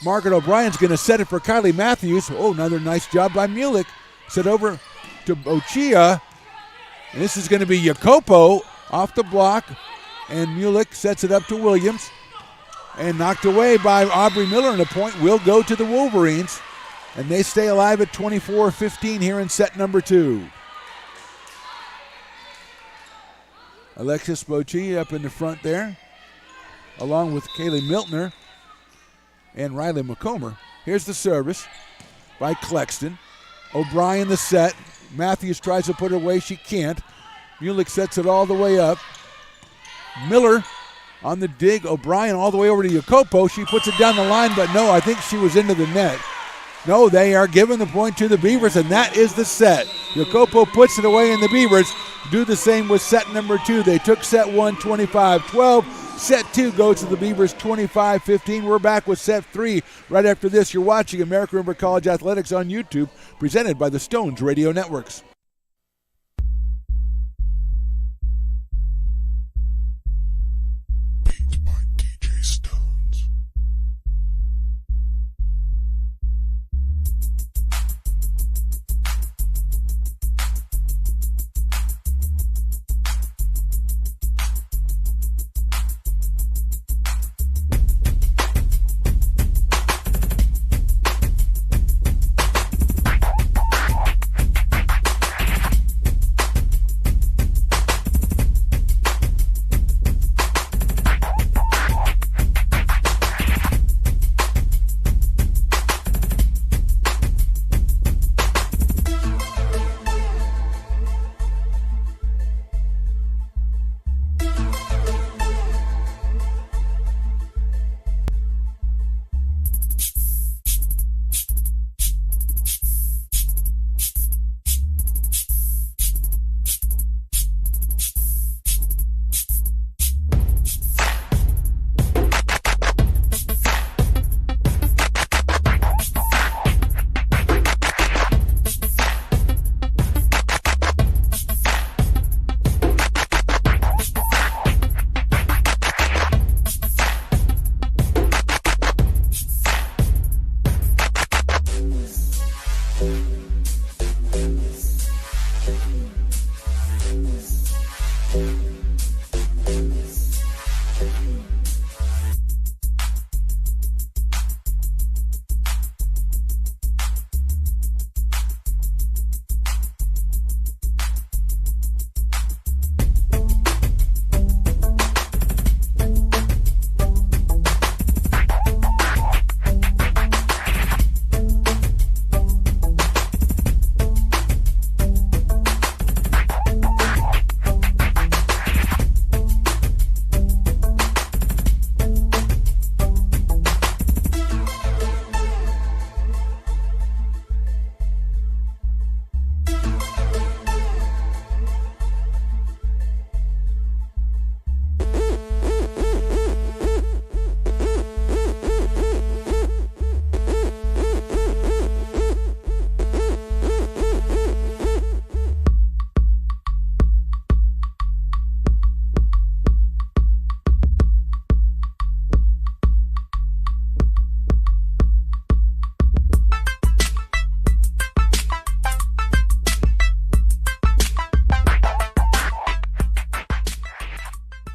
B: Margaret O'Brien's going to set it for Kylie Matthews. Oh, another nice job by Mulick. Set over to Ochia. And this is going to be Jacopo off the block. And Mulick sets it up to Williams. And knocked away by Aubrey Miller, and the point will go to the Wolverines. And they stay alive at 24-15 here in set number 2. Alexis Bocci up in the front there, along with Kaylee Miltner and Riley McComber. Here's the service by Clexton. O'Brien the set. Matthews tries to put it away. She can't. Mulick sets it all the way up. Miller on the dig. O'Brien all the way over to Jacopo. She puts it down the line, but no, I think she was into the net. No, they are giving the point to the Beavers, and that is the set. Jacopo puts it away, and the Beavers do the same with set number 2. They took set 1, 25-12. Set 2 goes to the Beavers, 25-15. We're back with set 3 right after this. You're watching American River College Athletics on YouTube, presented by the Stones Radio Networks.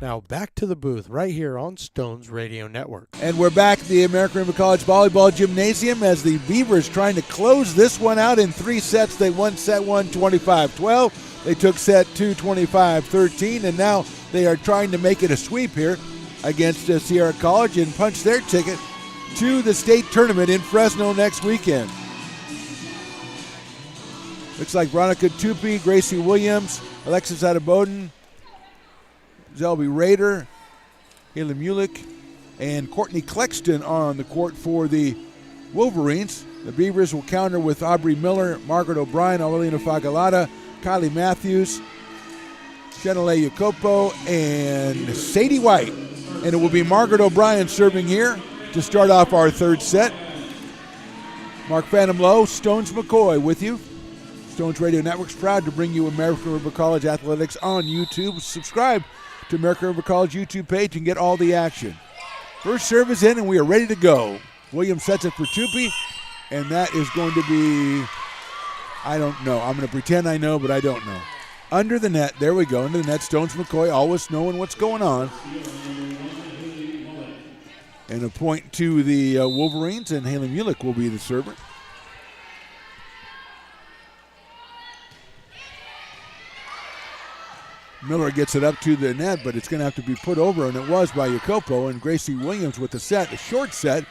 A: Now back to the booth right here on Stones Radio Network.
B: And we're back at the American River College Volleyball Gymnasium as the Beavers trying to close this one out in 3 sets. They won set 1 25-12. They took set 2 25-13, and now they are trying to make it a sweep here against Sierra College and punch their ticket to the state tournament in Fresno next weekend. Looks like Veronica Tupi, Gracie Williams, Alexis Adebauden, Zelby Rader, Haley Mulick, and Courtney Clexton are on the court for the Wolverines. The Beavers will counter with Aubrey Miller, Margaret O'Brien, Aurelina Fagalata, Kylie Matthews, Chanele Jacopo, and Sadie White. And it will be Margaret O'Brien serving here to start off our third set. Mark Phantom Lowe, Stones McCoy with you. Stones Radio Network's proud to bring you American River College Athletics on YouTube. Subscribe to American River College YouTube page and get all the action. First serve is in and we are ready to go. Williams sets it for Tupi, and that is going to be, I don't know. I'm going to pretend I know, but I don't know. Under the net, there we go, under the net. Stones McCoy always knowing what's going on. And a point to the Wolverines, and Haley Mulick will be the server. Miller gets it up to the net, but it's going to have to be put over, and it was by Jacopo, and Gracie Williams with the set, a short set.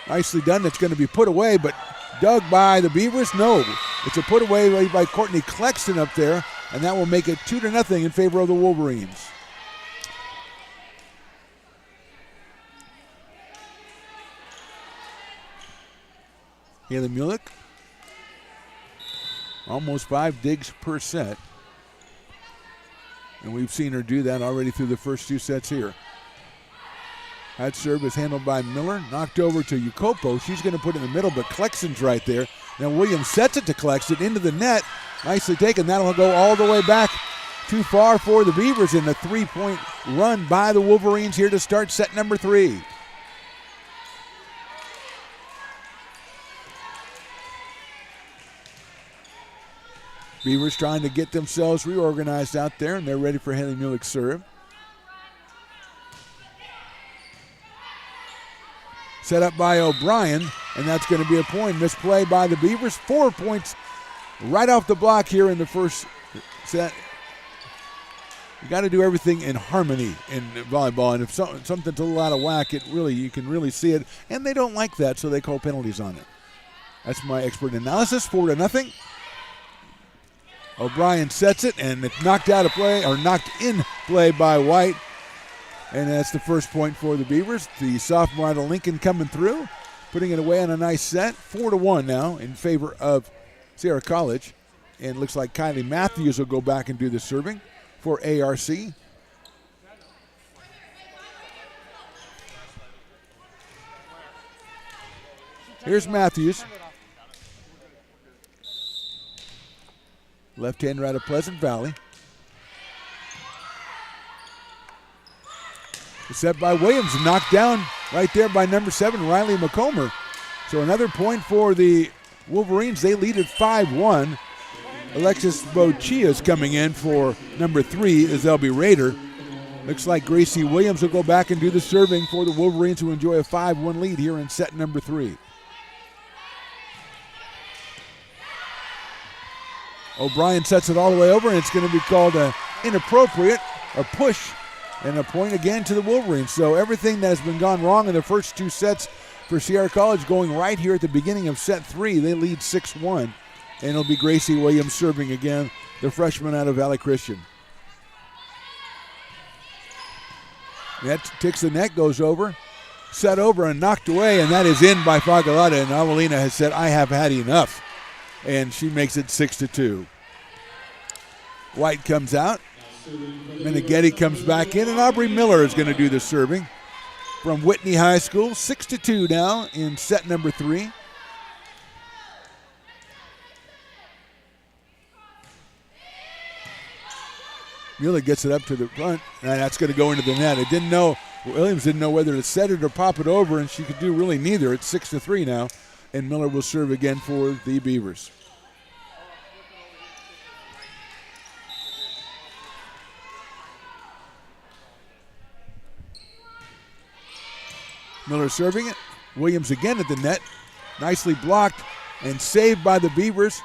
B: Nicely done. It's going to be put away, but dug by the Beavers? No. It's a put away by Courtney Clexton up there, and that will make it 2-0 in favor of the Wolverines. Haley Mulick, almost 5 digs per set. And we've seen her do that already through the first 2 sets here. That serve is handled by Miller, knocked over to Jacopo. She's going to put it in the middle, but Clexton's right there. Now Williams sets it to Clexton into the net. Nicely taken. That'll go all the way back. Too far for the Beavers in a 3-point run by the Wolverines here to start set number 3. Beavers trying to get themselves reorganized out there, and they're ready for Haley Mulick's serve. Set up by O'Brien, and that's going to be a point. Misplay by the Beavers. 4 points right off the block here in the first set. You got to do everything in harmony in volleyball, and if something's a little out of whack, you can really see it, and they don't like that, so they call penalties on it. That's my expert analysis. 4-0. O'Brien sets it, and it's knocked out of play, or knocked in play by White. And that's the first point for the Beavers. The sophomore out of Lincoln coming through, putting it away on a nice set. 4-1 now in favor of Sierra College. And it looks like Kylie Matthews will go back and do the serving for ARC. Here's Matthews. Left-hander out of Pleasant Valley. Set by Williams, knocked down right there by number 7, Riley McComber. So another point for the Wolverines. They lead at 5-1. Alexis Bochia is coming in for number 3, Zelby Rader. Looks like Gracie Williams will go back and do the serving for the Wolverines, who enjoy a 5-1 lead here in set number 3. O'Brien sets it all the way over, and it's going to be called inappropriate, a push, and a point again to the Wolverines. So everything that has been gone wrong in the first 2 sets for Sierra College going right here at the beginning of set 3. They lead 6-1, and it'll be Gracie Williams serving again, the freshman out of Valley Christian. Net ticks the net, goes over, set over and knocked away, and that is in by Fagalata, and Avelina has said, I have had enough. And she makes it 6-2. White comes out. Meneghetti comes back in, and Aubrey Miller is going to do the serving from Whitney High School. 6-2 now in set number 3. Mueller gets it up to the front, and that's going to go into the net. Williams didn't know whether to set it or pop it over, and she could do really neither. It's 6-3 now. And Miller will serve again for the Beavers. Miller serving it. Williams again at the net. Nicely blocked and saved by the Beavers.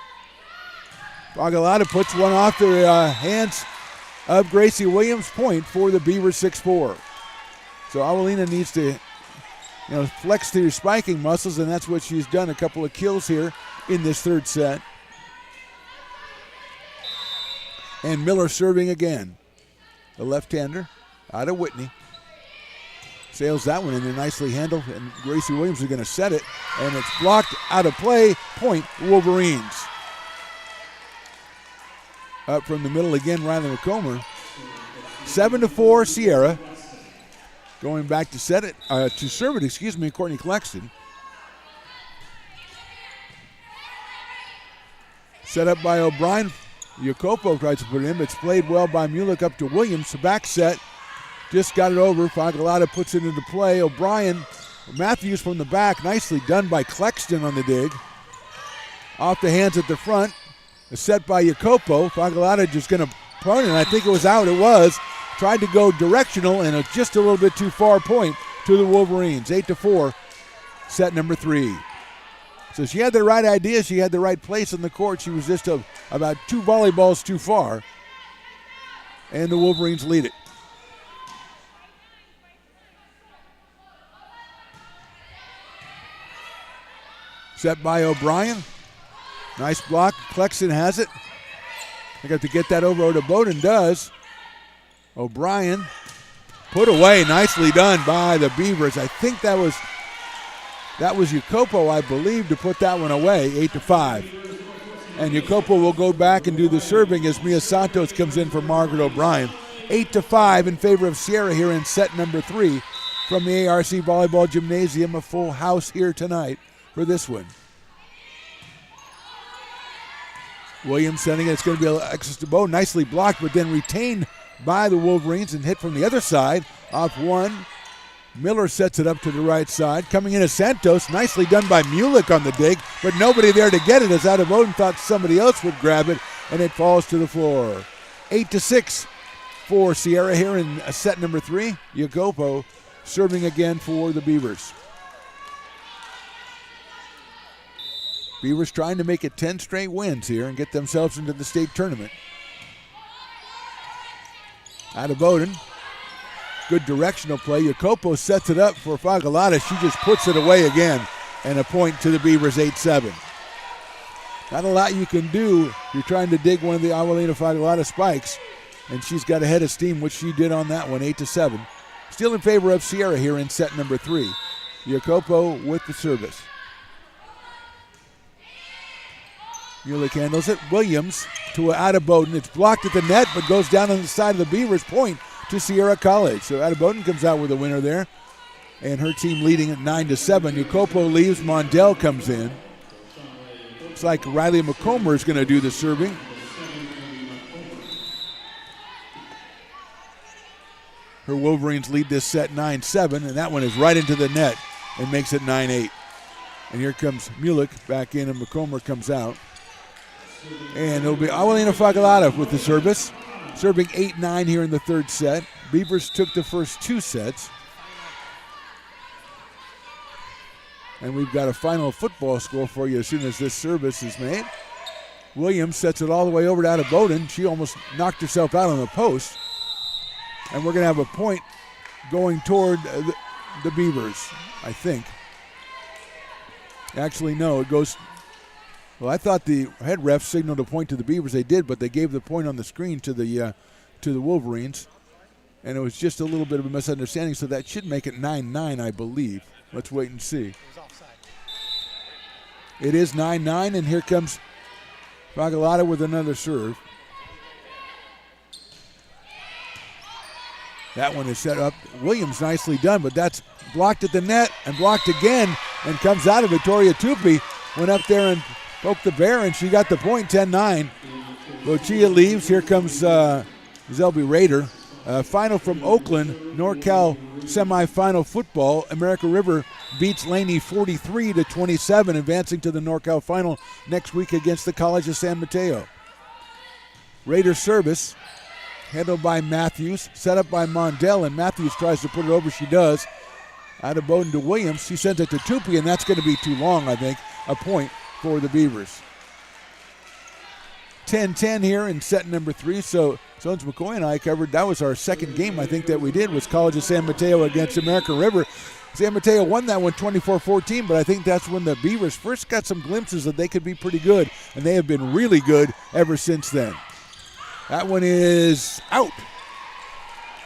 B: Fagalata puts one off the hands of Gracie Williams. Point for the Beavers, 6-4. So Avelina needs to flex to your spiking muscles, and that's what she's done. A couple of kills here in this third set. And Miller serving again. The left-hander out of Whitney. Sails that one in there, nicely handled, and Gracie Williams is going to set it, and it's blocked out of play. Point, Wolverines. Up from the middle again, Riley McComber. 7-4, Sierra. Going back to serve it, Courtney Clexton. Set up by O'Brien. Jacopo tries to put it in, but it's played well by Mulick up to Williams. The back set, just got it over. Fagalata puts it into play. O'Brien Matthews from the back. Nicely done by Clexton on the dig. Off the hands at the front. A set by Jacopo. Fagalata just going to punt, and I think it was out. It was. Tried to go directional, and it's just a little bit too far point to the Wolverines. 8-4, set number 3. So she had the right idea. She had the right place on the court. She was just about 2 volleyballs too far. And the Wolverines lead it. Set by O'Brien. Nice block. Clexton has it. They got to get that over. Bowden does. O'Brien put away. Nicely done by the Beavers. I think that was Jacopo, I believe, to put that one away. 8-5. And Jacopo will go back and do the serving as Mia Santos comes in for Margaret O'Brien. 8-5 in favor of Sierra here in set number 3 from the ARC Volleyball Gymnasium. A full house here tonight for this one. Williams sending it. It's going to be Alexis DeBow. Nicely blocked, but then retained by the Wolverines and hit from the other side. Off one. Miller sets it up to the right side. Coming in is Santos. Nicely done by Mulick on the dig, but nobody there to get it as Adeboden thought somebody else would grab it, and it falls to the floor. 8-6 for Sierra here in set number 3. Jacopo serving again for the Beavers. Beavers trying to make it 10 straight wins here and get themselves into the state tournament. Adeboden. Good directional play. Jacopo sets it up for Fagalata. She just puts it away again. And a point to the Beavers, 8-7. Not a lot you can do if you're trying to dig one of the Awalina Fagalata spikes. And she's got a head of steam, which she did on that one, 8-7. Still in favor of Sierra here in set number 3. Jacopo with the service. Mulick handles it. Williams to Adeboden. It's blocked at the net, but goes down on the side of the Beavers. Point to Sierra College. So Adeboden comes out with a winner there. And her team leading at 9-7. Jacopo leaves. Mondell comes in. Looks like Riley McComber is going to do the serving. Her Wolverines lead this set 9-7, and that one is right into the net and makes it 9-8. And here comes Mulick back in, and McComber comes out. And it'll be Awalina Fagalata with the service. Serving 8-9 here in the third set. Beavers took the first 2 sets. And we've got a final football score for you as soon as this service is made. Williams sets it all the way over to Adeboden. She almost knocked herself out on the post. And we're going to have a point going toward the Beavers, I think. Actually, no, it goes... Well, I thought the head ref signaled a point to the Beavers. They did, but they gave the point on the screen to the Wolverines. And it was just a little bit of a misunderstanding, so that should make it 9-9, I believe. Let's wait and see.
A: It was offside.
B: It is 9-9, and here comes Fagalata with another serve. That one is set up. Williams nicely done, but that's blocked at the net and blocked again and comes out of Victoria Tupi. Went up there and poked the bear, and she got the point, 10-9. Lucia leaves. Here comes Zelby Rader. Final from Oakland, NorCal semifinal football. America River beats Laney 43-27, advancing to the NorCal final next week against the College of San Mateo. Rader service, handled by Matthews, set up by Mondell, and Matthews tries to put it over. She does. Adeboden to Williams. She sends it to Tupi, and that's going to be too long, I think. A point for the Beavers. 10-10 here in set number 3. So Jones McCoy and I covered, that was our second game, I think, that we did, was College of San Mateo against America River. San Mateo won that one 24-14, but I think that's when the Beavers first got some glimpses that they could be pretty good, and they have been really good ever since then. That one is out.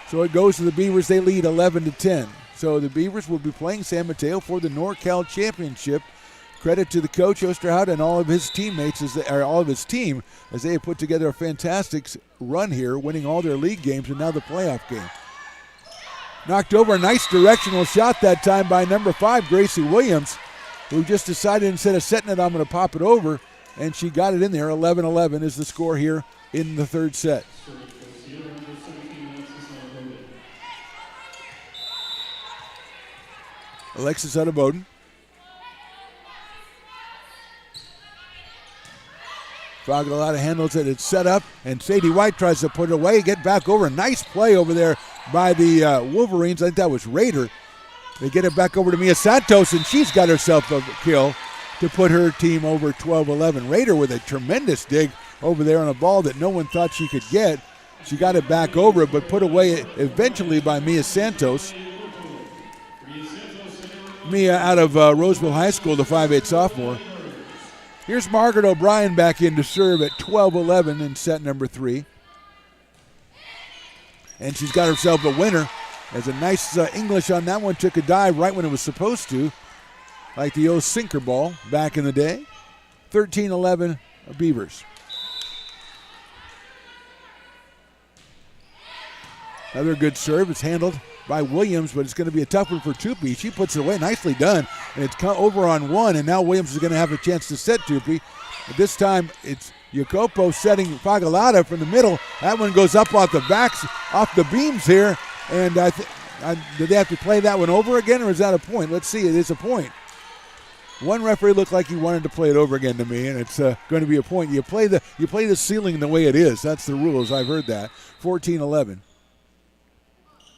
B: So it goes to the Beavers. They lead 11-10. So the Beavers will be playing San Mateo for the NorCal Championship. Credit to the coach Osterhout and all of his teammates, all of his team, as they have put together a fantastic run here, winning all their league games and now the playoff game. Knocked over, a nice directional shot that time by number 5, Gracie Williams, who just decided instead of setting it, I'm going to pop it over, and she got it in there. 11-11 is the score here in the third set. Alexis Udeboden. Fagalata handles it. It's set up, and Sadie White tries to put it away. Get back over. Nice play over there by the Wolverines. I think that was Rader. They get it back over to Mia Santos, and she's got herself a kill to put her team over 12-11. Rader with a tremendous dig over there on a ball that no one thought she could get. She got it back over, but put away eventually by Mia Santos. Mia out of Roseville High School, the 5'8 sophomore. Here's Margaret O'Brien back in to serve at 12-11 in set number 3. And she's got herself a winner. As a nice English on that one, took a dive right when it was supposed to, like the old sinker ball back in the day. 13-11 Beavers. Another good serve. It's handled by Williams, but it's going to be a tough one for Tupi. She puts it away. Nicely done. And it's over on one, and now Williams is going to have a chance to set Tupi. But this time it's Jacopo setting Fagalata from the middle. That one goes up off the backs, off the beams here. And did they have to play that one over again, or is that a point? Let's see. It is a point. One referee looked like he wanted to play it over again to me, and it's going to be a point. You play the ceiling the way it is. That's the rules. I've heard that. 14-11.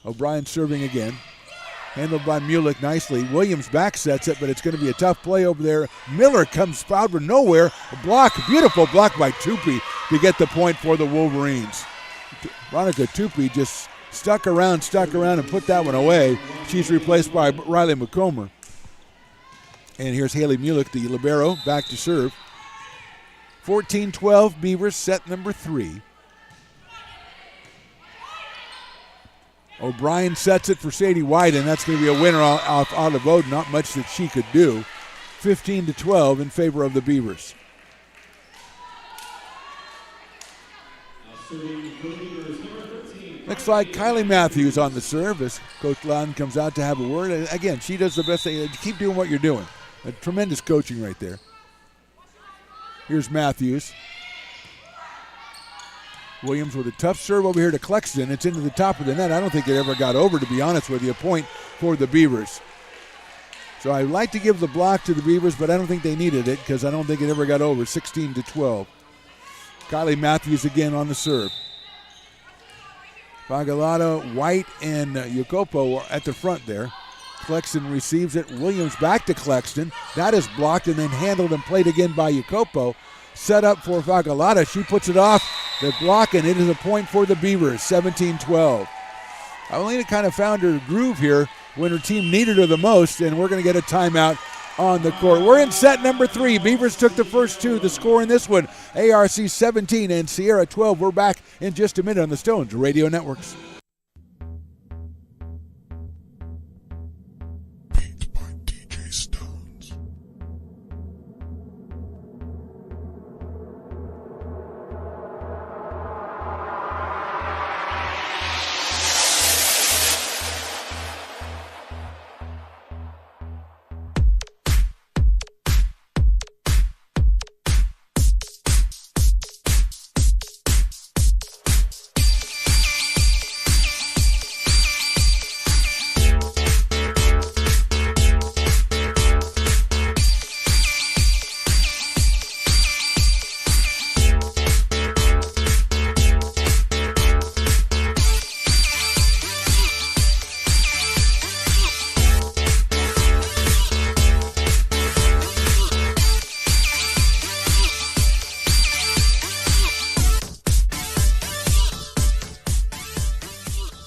B: O'Brien serving again. Handled by Mulick nicely. Williams back sets it, but it's going to be a tough play over there. Miller comes out of nowhere. A block, beautiful block by Tupi to get the point for the Wolverines. Veronica Tupi just stuck around, and put that one away. She's replaced by Riley McComber. And here's Haley Mulick, the libero, back to serve. 14-12 Beavers, set number 3. O'Brien sets it for Sadie White, and that's going to be a winner off Udeboden. Not much that she could do. 15-12 in favor of the Beavers. Looks like Kylie Matthews on the serve as Coach Loudon comes out to have a word. Again, she does the best thing. Keep doing what you're doing. A tremendous coaching right there. Here's Matthews. Williams with a tough serve over here to Clexton. It's into the top of the net. I don't think it ever got over, to be honest with you. A point for the Beavers. So I'd like to give the block to the Beavers, but I don't think they needed it because I don't think it ever got over. 16-12. Kylie Matthews again on the serve. Fagalata, White, and Jacopo are at the front there. Clexton receives it. Williams back to Clexton. That is blocked and then handled and played again by Jacopo. Set up for Fagalata. She puts it off the block, and it is a point for the Beavers, 17-12. Alina kind of found her groove here when her team needed her the most, and we're going to get a timeout on the court. We're in set number 3. Beavers took the first 2. The score in this one, ARC 17 and Sierra 12. We're back in just a minute on the Stones Radio Networks.
D: Beat by DJ Stones.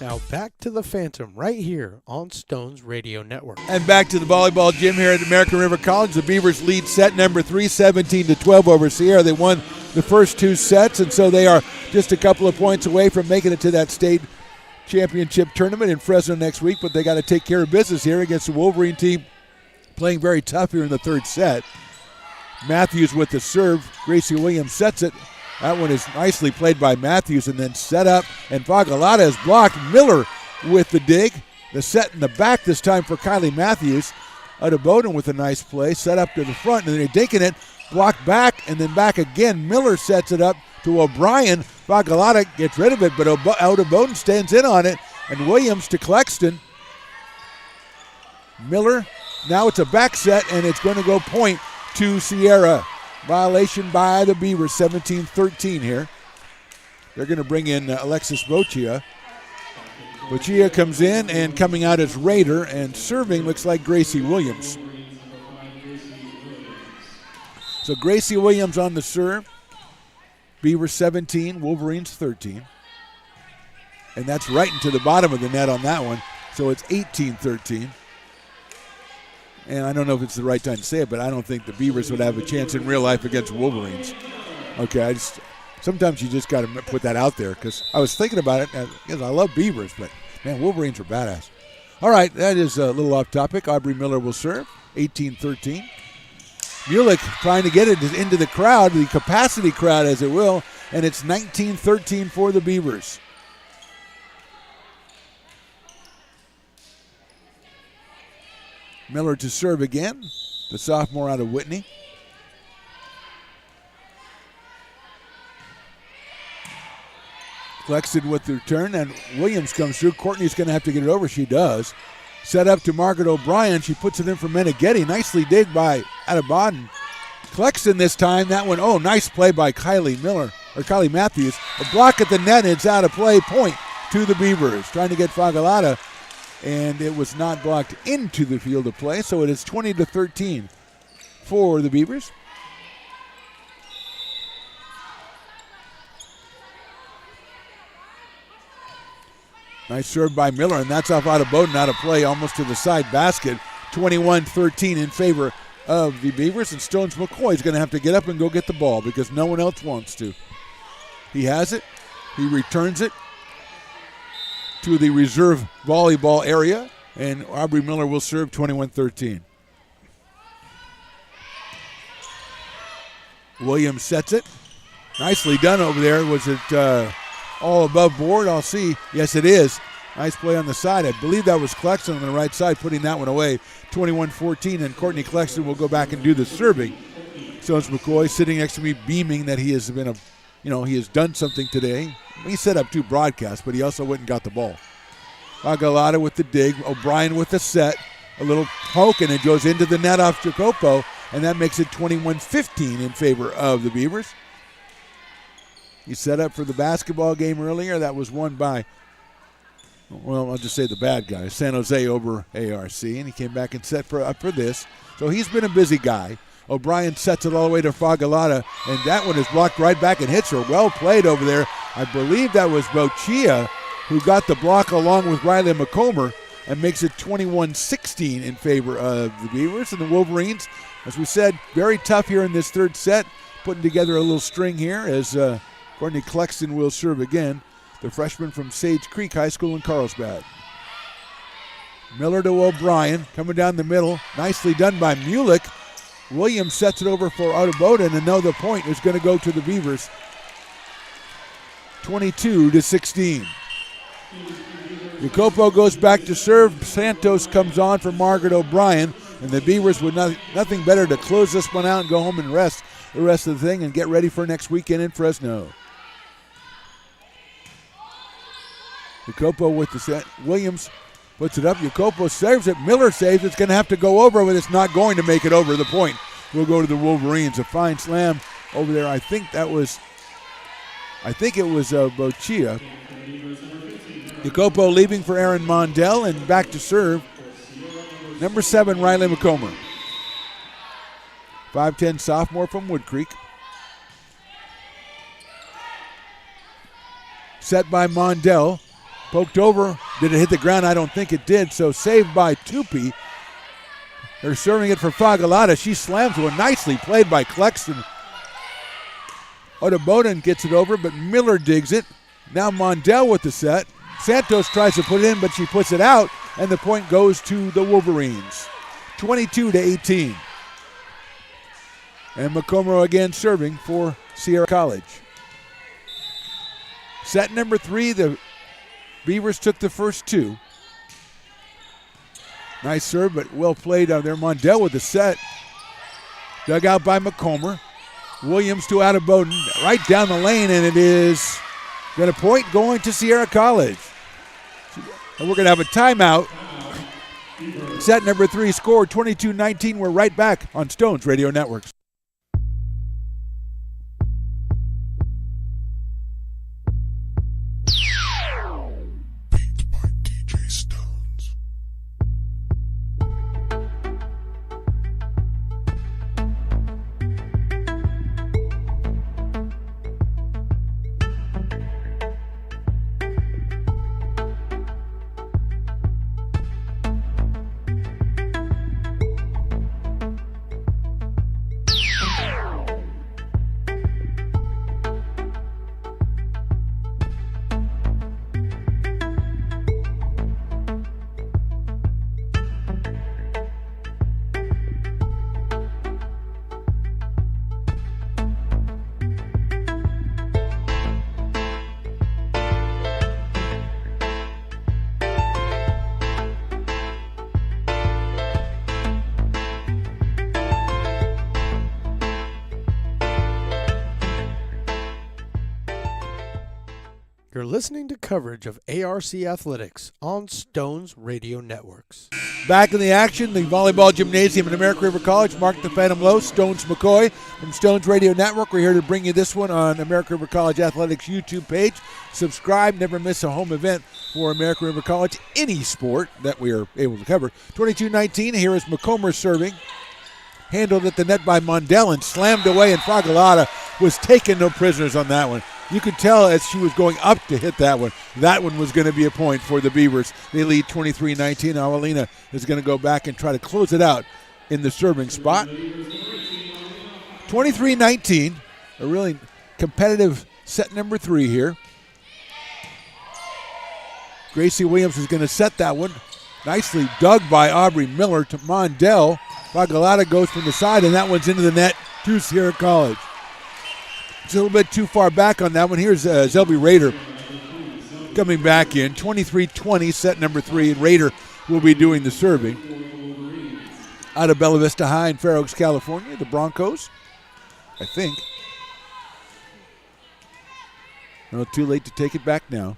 A: Now back to the Phantom right here on Stones Radio Network.
B: And back to the volleyball gym here at American River College. The Beavers lead set number 3, 17-12 over Sierra. They won the first 2 sets, and so they are just a couple of points away from making it to that state championship tournament in Fresno next week, but they got to take care of business here against the Wolverine team playing very tough here in the third set. Matthews with the serve. Gracie Williams sets it. That one is nicely played by Matthews and then set up, and Fagalata is blocked. Miller with the dig. The set in the back this time for Kylie Matthews. Udeboden with a nice play, set up to the front, and they're dinking it, blocked back, and then back again. Miller sets it up to O'Brien. Fagalata gets rid of it, but Udeboden stands in on it, and Williams to Clexton. Miller Now it's a back set, and it's going to go point to Sierra. Violation by the Beavers, 17-13 here. They're going to bring in Alexis Bochia. Bochia comes in, and coming out is Rader, and serving looks like Gracie Williams. So Gracie Williams on the serve. Beavers 17, Wolverines 13. And that's right into the bottom of the net on that one. So it's 18-13. And I don't know if it's the right time to say it, but I don't think the Beavers would have a chance in real life against Wolverines. Okay, sometimes you just got to put that out there because I was thinking about it because I love Beavers, but, man, Wolverines are badass. All right, that is a little off topic. Aubrey Miller will serve, 18-13. Mulick trying to get it into the crowd, the capacity crowd as it will, and it's 19-13 for the Beavers. Miller to serve again, the sophomore out of Whitney. Flexed with the return, and Williams comes through. Courtney's going to have to get it over. She does. Set up to Margaret O'Brien. She puts it in for Meneghetti. Nicely dig by Adebaden. Clexton this time. That one, nice play by Kylie Matthews. A block at the net, and it's out of play. Point to the Beavers. Trying to get Fagalata, and it was not blocked into the field of play, so it is 20-13 for the Beavers. Nice serve by Miller, and that's off Adebaden, out of play, almost to the side basket. 21-13 in favor of the Beavers, and Stones McCoy is going to have to get up and go get the ball because no one else wants to. He has it. He returns it to the reserve volleyball area, and Aubrey Miller will serve 21-13. Williams sets it. Nicely done over there. Was it all above board? I'll see. Yes, it is. Nice play on the side. I believe that was Clexton on the right side putting that one away. 21-14, and Courtney Clexton will go back and do the serving. Stones McCoy sitting next to me, beaming that he has been he has done something today. He set up 2 broadcasts, but he also went and got the ball. Fagalata with the dig. O'Brien with the set. A little poke, and it goes into the net off Jacopo, and that makes it 21-15 in favor of the Beavers. He set up for the basketball game earlier. That was won by, I'll just say the bad guys, San Jose over ARC, and he came back and set up for this. So he's been a busy guy. O'Brien sets it all the way to Fagalata, and that one is blocked right back and hits her. Well played over there. I believe that was Bochia who got the block along with Riley McComber and makes it 21-16 in favor of the Beavers. And the Wolverines, as we said, very tough here in this third set, putting together a little string here as Courtney Clexton will serve again, the freshman from Sage Creek High School in Carlsbad. Miller to O'Brien, coming down the middle. Nicely done by Mulick. Williams sets it over for Adebaden, and now the point is going to go to the Beavers. 22-16. Jacopo goes back to serve. Santos comes on for Margaret O'Brien, and the Beavers with nothing better to close this one out and go home and rest the rest of the thing and get ready for next weekend in Fresno. Jacopo with the set. Williams puts it up. Jacopo saves it. Miller saves it. It's going to have to go over, but it's not going to make it over. The point will go to the Wolverines. A fine slam over there. I think it was Bochia. Jacopo leaving for Aaron Mondell, and back to serve. Number 7, Riley McComber. 5'10" sophomore from Wood Creek. Set by Mondell. Poked over. Did it hit the ground? I don't think it did. So saved by Tupi. They're serving it for Fagalata. She slams one. Nicely played by Clexton. Adebaden gets it over, but Miller digs it. Now Mondell with the set. Santos tries to put it in, but she puts it out, and the point goes to the Wolverines. 22-18. And McComber again serving for Sierra College. Set number 3, the Beavers took the first 2. Nice serve, but well played out there. Mondell with the set. Dug out by McComber. Williams to Adebaden, right down the lane, and it is got a point going to Sierra College. And we're going to have a timeout. set number 3 score 22-19. We're right back on Stones Radio Networks.
D: Beat by DJ Stones.
A: You're listening to coverage of ARC Athletics on Stones Radio Networks.
B: Back in the action, the volleyball gymnasium at American River College. Mark the Phantom Low, Stones McCoy from Stones Radio Network. We're here to bring you this one on American River College Athletics YouTube page. Subscribe, never miss a home event for American River College, any sport that we are able to cover. 22-19, here is McComber serving. Handled at the net by Mondell and slammed away, and Fagalata was taking no prisoners on that one. You could tell as she was going up to hit that one was going to be a point for the Beavers. They lead 23-19. Awalina is going to go back and try to close it out in the serving spot. 23-19, a really competitive set number 3 here. Gracie Williams is going to set that one. Nicely dug by Aubrey Miller to Mondell. Fagalata goes from the side, and that one's into the net to Sierra College. It's a little bit too far back on that one. Here's Zelby Rader coming back in. 23-20, set number 3, and Rader will be doing the serving. Out of Bella Vista High in Fair Oaks, California, the Broncos, I think. No, too late to take it back now.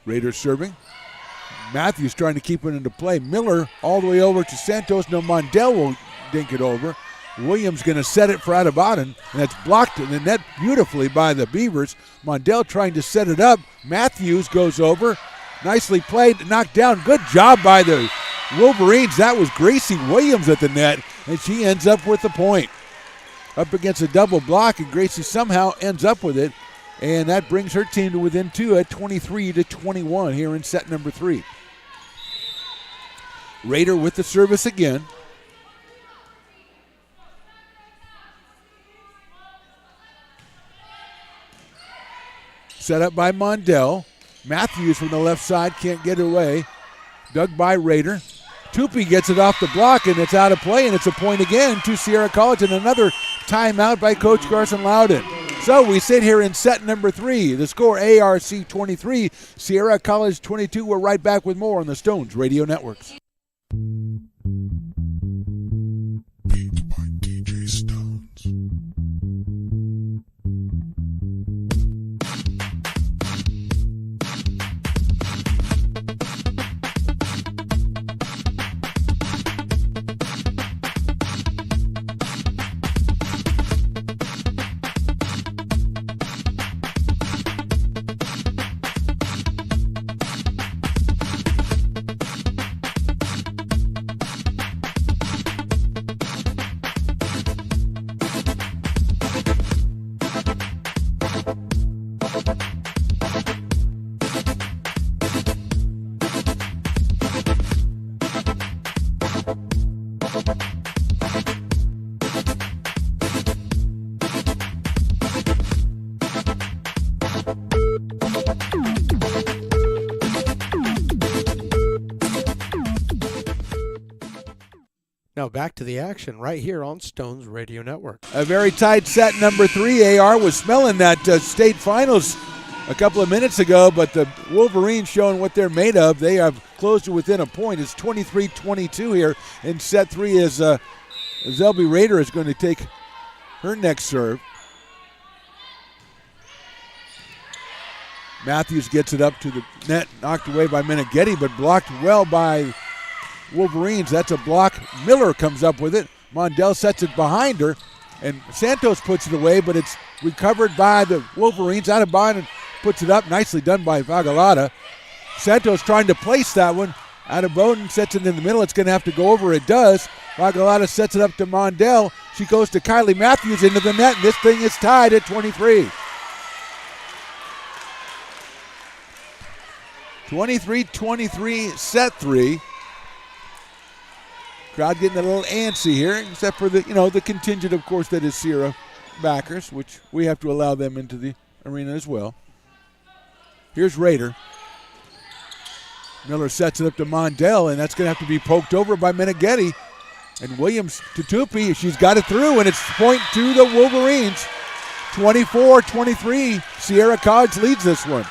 B: Rader serving. Matthews trying to keep it into play. Miller all the way over to Santos. No, Mondell will dink it over. Williams going to set it for Adebadan, and that's blocked in the net beautifully by the Beavers. Mondell trying to set it up. Matthews goes over. Nicely played, knocked down. Good job by the Wolverines. That was Gracie Williams at the net, and she ends up with the point. Up against a double block, and Gracie somehow ends up with it, and that brings her team to within 2 at 23-21 here in set number 3. Rader with the service again. Set up by Mondell. Matthews from the left side can't get away. Dug by Rader. Tupi gets it off the block, and it's out of play, and it's a point again to Sierra College, and another timeout by Coach Carson Loudon. So we sit here in set number 3. The score ARC 23, Sierra College 22. We're right back with more on the Stones Radio Networks.
D: Beat by DJ Stones.
A: Now back to the action right here on Stones Radio Network.
B: A very tight set number 3. AR was smelling that state finals a couple of minutes ago, but the Wolverines showing what they're made of. They have closed to within a point. It's 23-22 here in set 3 as Zelby Rader is going to take her next serve. Matthews gets it up to the net, knocked away by Meneghetti, but blocked well by Wolverines. That's a block. Miller comes up with it. Mondell sets it behind her, and Santos puts it away, but it's recovered by the Wolverines. Out of bounds and puts it up. Nicely done by Vagalata. Santos trying to place that one. Out of Bowden sets it in the middle. It's going to have to go over. It does. Vagalata sets it up to Mondell. She goes to Kylie Matthews into the net, and this thing is tied at 23. 23-23, set 3. Crowd getting a little antsy here, except for the contingent, of course, that is Sierra backers, which we have to allow them into the arena as well. Here's Rader. Miller sets it up to Mondell, and that's going to have to be poked over by Meneghetti. And Williams to Tupi. She's got it through, and it's point to the Wolverines. 24-23. Sierra College leads this one.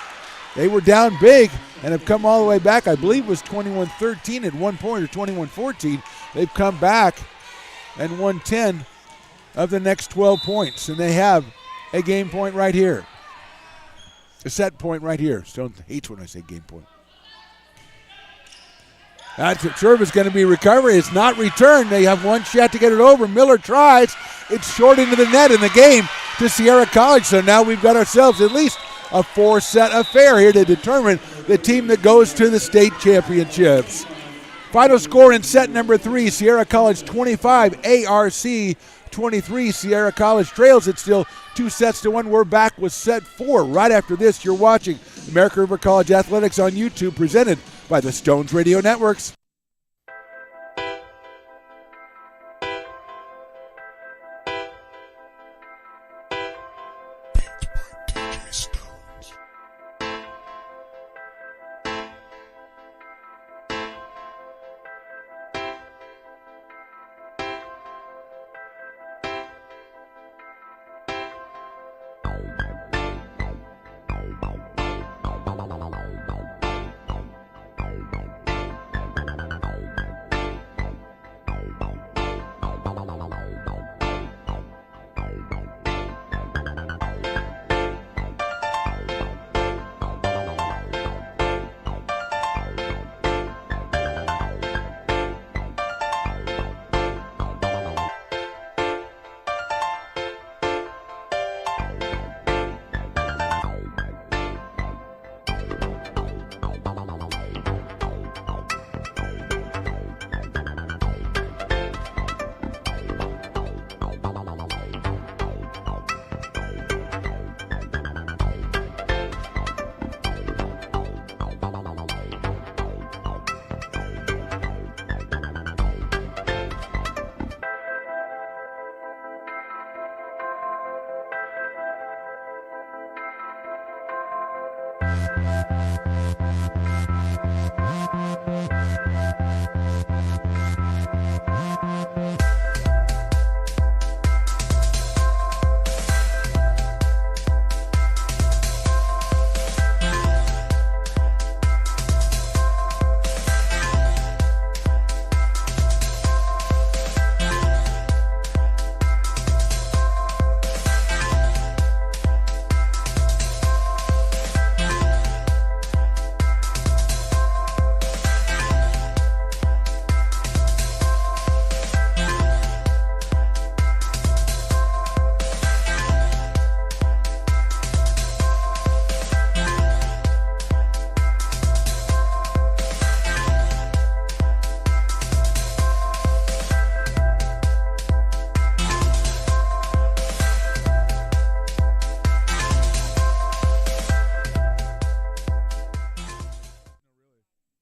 B: They were down big and have come all the way back. I believe it was 21-13 at one point, or 21-14. They've come back and won 10 of the next 12 points, and they have a game point right here. A set point right here. Stone hates when I say game point. That serve is going to be recovered. It's not returned. They have one shot to get it over. Miller tries. It's short into the net in the game to Sierra College. So now we've got ourselves at least a 4-set affair here to determine the team that goes to the state championships. Final score in set number 3, Sierra College 25, ARC 23. Sierra College trails it still 2-1. We're back with set 4. Right after this, you're watching American River College Athletics on YouTube, presented by the Stones Radio Networks.
D: DJ Stones.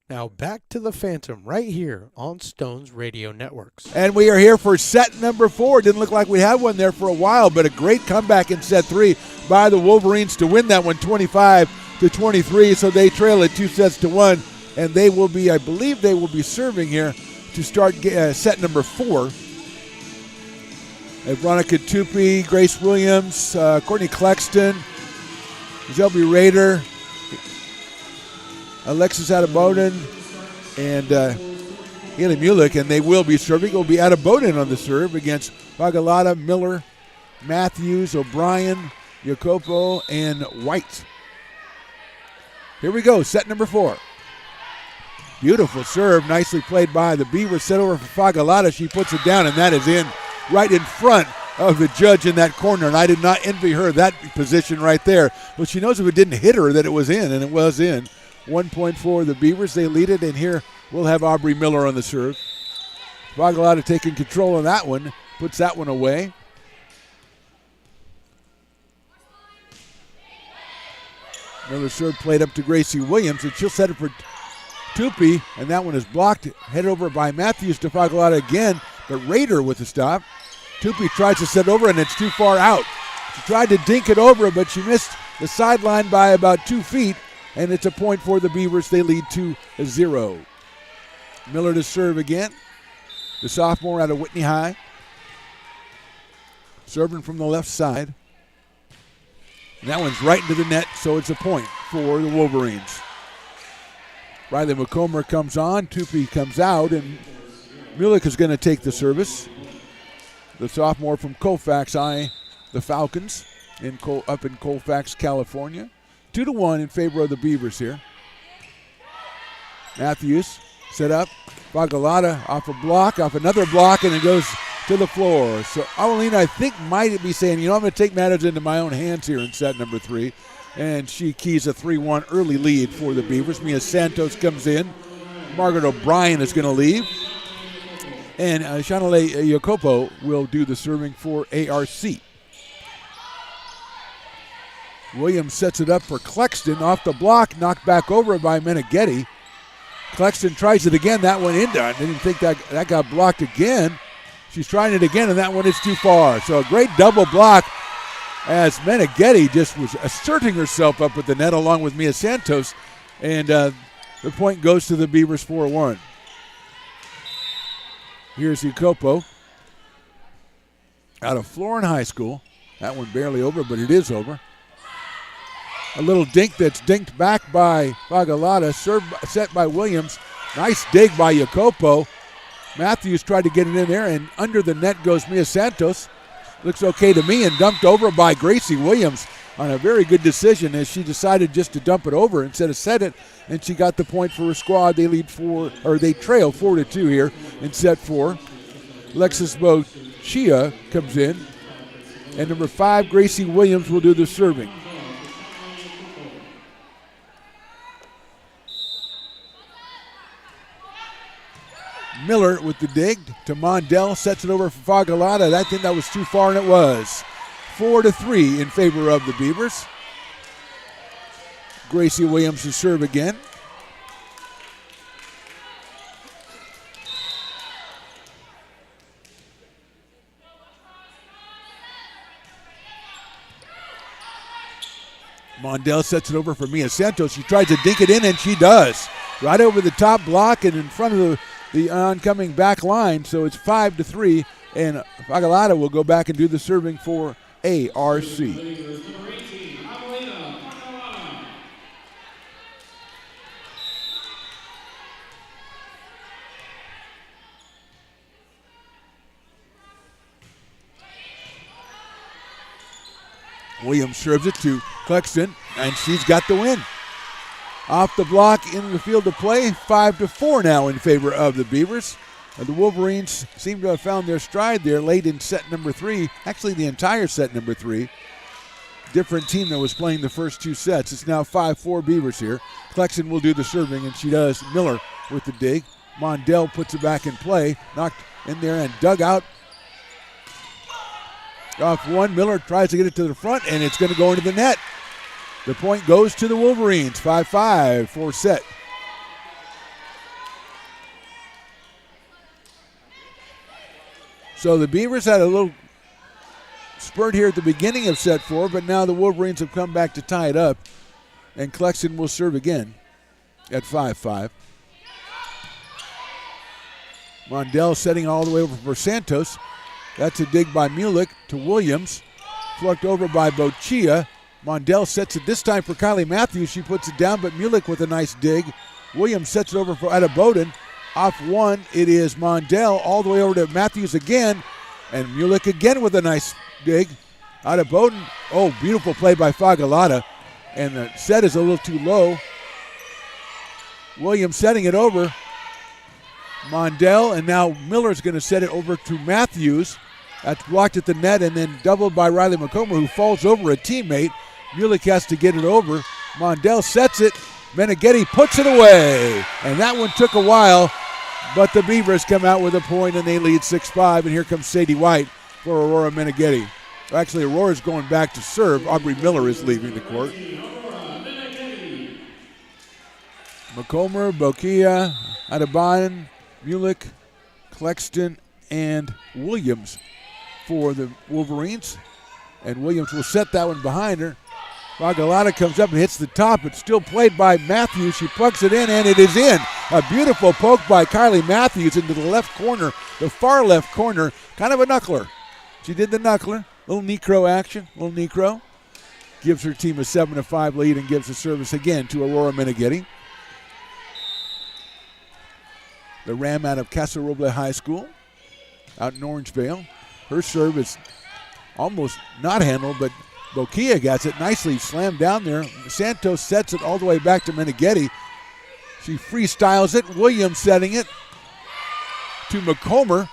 A: Now back to the Phantom right here on Stones Radio Networks.
B: And we are here for set number 4. Didn't look like we had one there for a while, but a great comeback in set 3 by the Wolverines to win that one 25-23. So they trail it 2-1, and they will be, I believe they will be serving here to start set number 4. Veronica Tupi, Grace Williams, Courtney Clexton, Zelby Rader, Alexis Adebauden, and Haley Mulick, and they will be serving. It will be Adebauden on the serve against Vagalata, Miller, Matthews, O'Brien, Jacopo, and White. Here we go, set number 4. Beautiful serve, nicely played by the Beavers. Set over for Fagalata. She puts it down, and that is in right in front of the judge in that corner. And I did not envy her that position right there. But she knows if it didn't hit her that it was in, and it was in. 1 point for the Beavers. They lead it, and here we'll have Aubrey Miller on the serve. Fagalata taking control of that one, puts that one away. Another serve played up to Gracie Williams, and she'll set it for Tupi, and that one is blocked. Headed over by Matthews to Fagalata again, but Rader with the stop. Tupi tries to set over, and it's too far out. She tried to dink it over, but she missed the sideline by about 2 feet, and it's a point for the Beavers. They lead 2-0. Miller to serve again. The sophomore out of Whitney High. Serving from the left side. And that one's right into the net, so it's a point for the Wolverines. Riley McComber comes on, Tupi comes out, and Mulick is going to take the service. The sophomore from Colfax High, the Falcons, up in Colfax, California. 2-1 in favor of the Beavers here. Matthews set up, Fagalata off a block, off another block, and it goes to the floor. So Aulina, I think, might be saying, I'm going to take matters into my own hands here in set number 3. And she keys a 3-1 early lead for the Beavers. Mia Santos comes in. Margaret O'Brien is going to leave. And Shanale Jacopo will do the serving for ARC. Williams sets it up for Clexton off the block, knocked back over by Meneghetti. Clexton tries it again. That one in there. I didn't think that got blocked again. She's trying it again, and that one is too far. So a great double block as Meneghetti just was asserting herself up at the net along with Mia Santos. And the point goes to the Beavers 4-1. Here's Jacopo out of Florin High School. That one barely over, but it is over. A little dink that's dinked back by Fagalata. Serve set by Williams. Nice dig by Jacopo. Matthews tried to get it in there, and under the net goes Mia Santos. Looks okay to me, and dumped over by Gracie Williams on a very good decision as she decided just to dump it over instead of set it, and she got the point for her squad. They trail 4-2 here in set 4. Alexis Bochia comes in, and number 5, Gracie Williams, will do the serving. Miller with the dig to Mondell, sets it over for Fagalata. I think that was too far, and it was. 4-3 in favor of the Beavers. Gracie Williams to serve again. Mondell sets it over for Mia Santos. She tries to dink it in, and she does. Right over the top block and in front of the oncoming back line. So it's 5-3, and Fagalata will go back and do the serving for ARC. Williams serves it to Clexton, and she's got the win. Off the block in the field of play, 5-4 now in favor of the Beavers. The Wolverines seem to have found their stride there late in set number 3, actually the entire set number 3. Different team that was playing the first 2 sets. It's now 5-4 Beavers here. Clexton will do the serving, and she does. Miller with the dig. Mondell puts it back in play, knocked in there and dug out. Off one, Miller tries to get it to the front, and it's going to go into the net. The point goes to the Wolverines, 5-5 for set. So the Beavers had a little spurt here at the beginning of set 4, but now the Wolverines have come back to tie it up, and Clexton will serve again at 5-5. Mondell setting all the way over for Santos. That's a dig by Mulick to Williams. Flucked over by Bochia. Mondell sets it this time for Kylie Matthews. She puts it down, but Mulick with a nice dig. Williams sets it over for Ada Bowden. Off one, it is Mondell all the way over to Matthews again. And Mulick again with a nice dig. Ada Bowden, beautiful play by Fagalata. And the set is a little too low. Williams setting it over. Mondell, and now Miller's going to set it over to Matthews. That's blocked at the net and then doubled by Riley McComber, who falls over a teammate. Mulick has to get it over. Mondell sets it. Meneghetti puts it away. And that one took a while, but the Beavers come out with a point and they lead 6-5. And here comes Sadie White for Aurora Meneghetti. Actually, Aurora's going back to serve. Aubrey Miller is leaving the court. McComber, Bokia, Adebayan, Mulick, Clexton, and Williams for the Wolverines. And Williams will set that one behind her. Fagalata comes up and hits the top. It's still played by Matthews. She plugs it in, and it is in. A beautiful poke by Kylie Matthews into the left corner, the far left corner. Kind of a knuckler. She did the knuckler. Little Necro action. Little Necro. Gives her team a 7-5 lead and gives the service again to Aurora Meneghetti. The Ram out of Casa Roble High School out in Orangevale. Her serve is almost not handled, but Bokia gets it nicely slammed down there. Santos sets it all the way back to Meneghetti. She freestyles it. Williams setting it to McComber.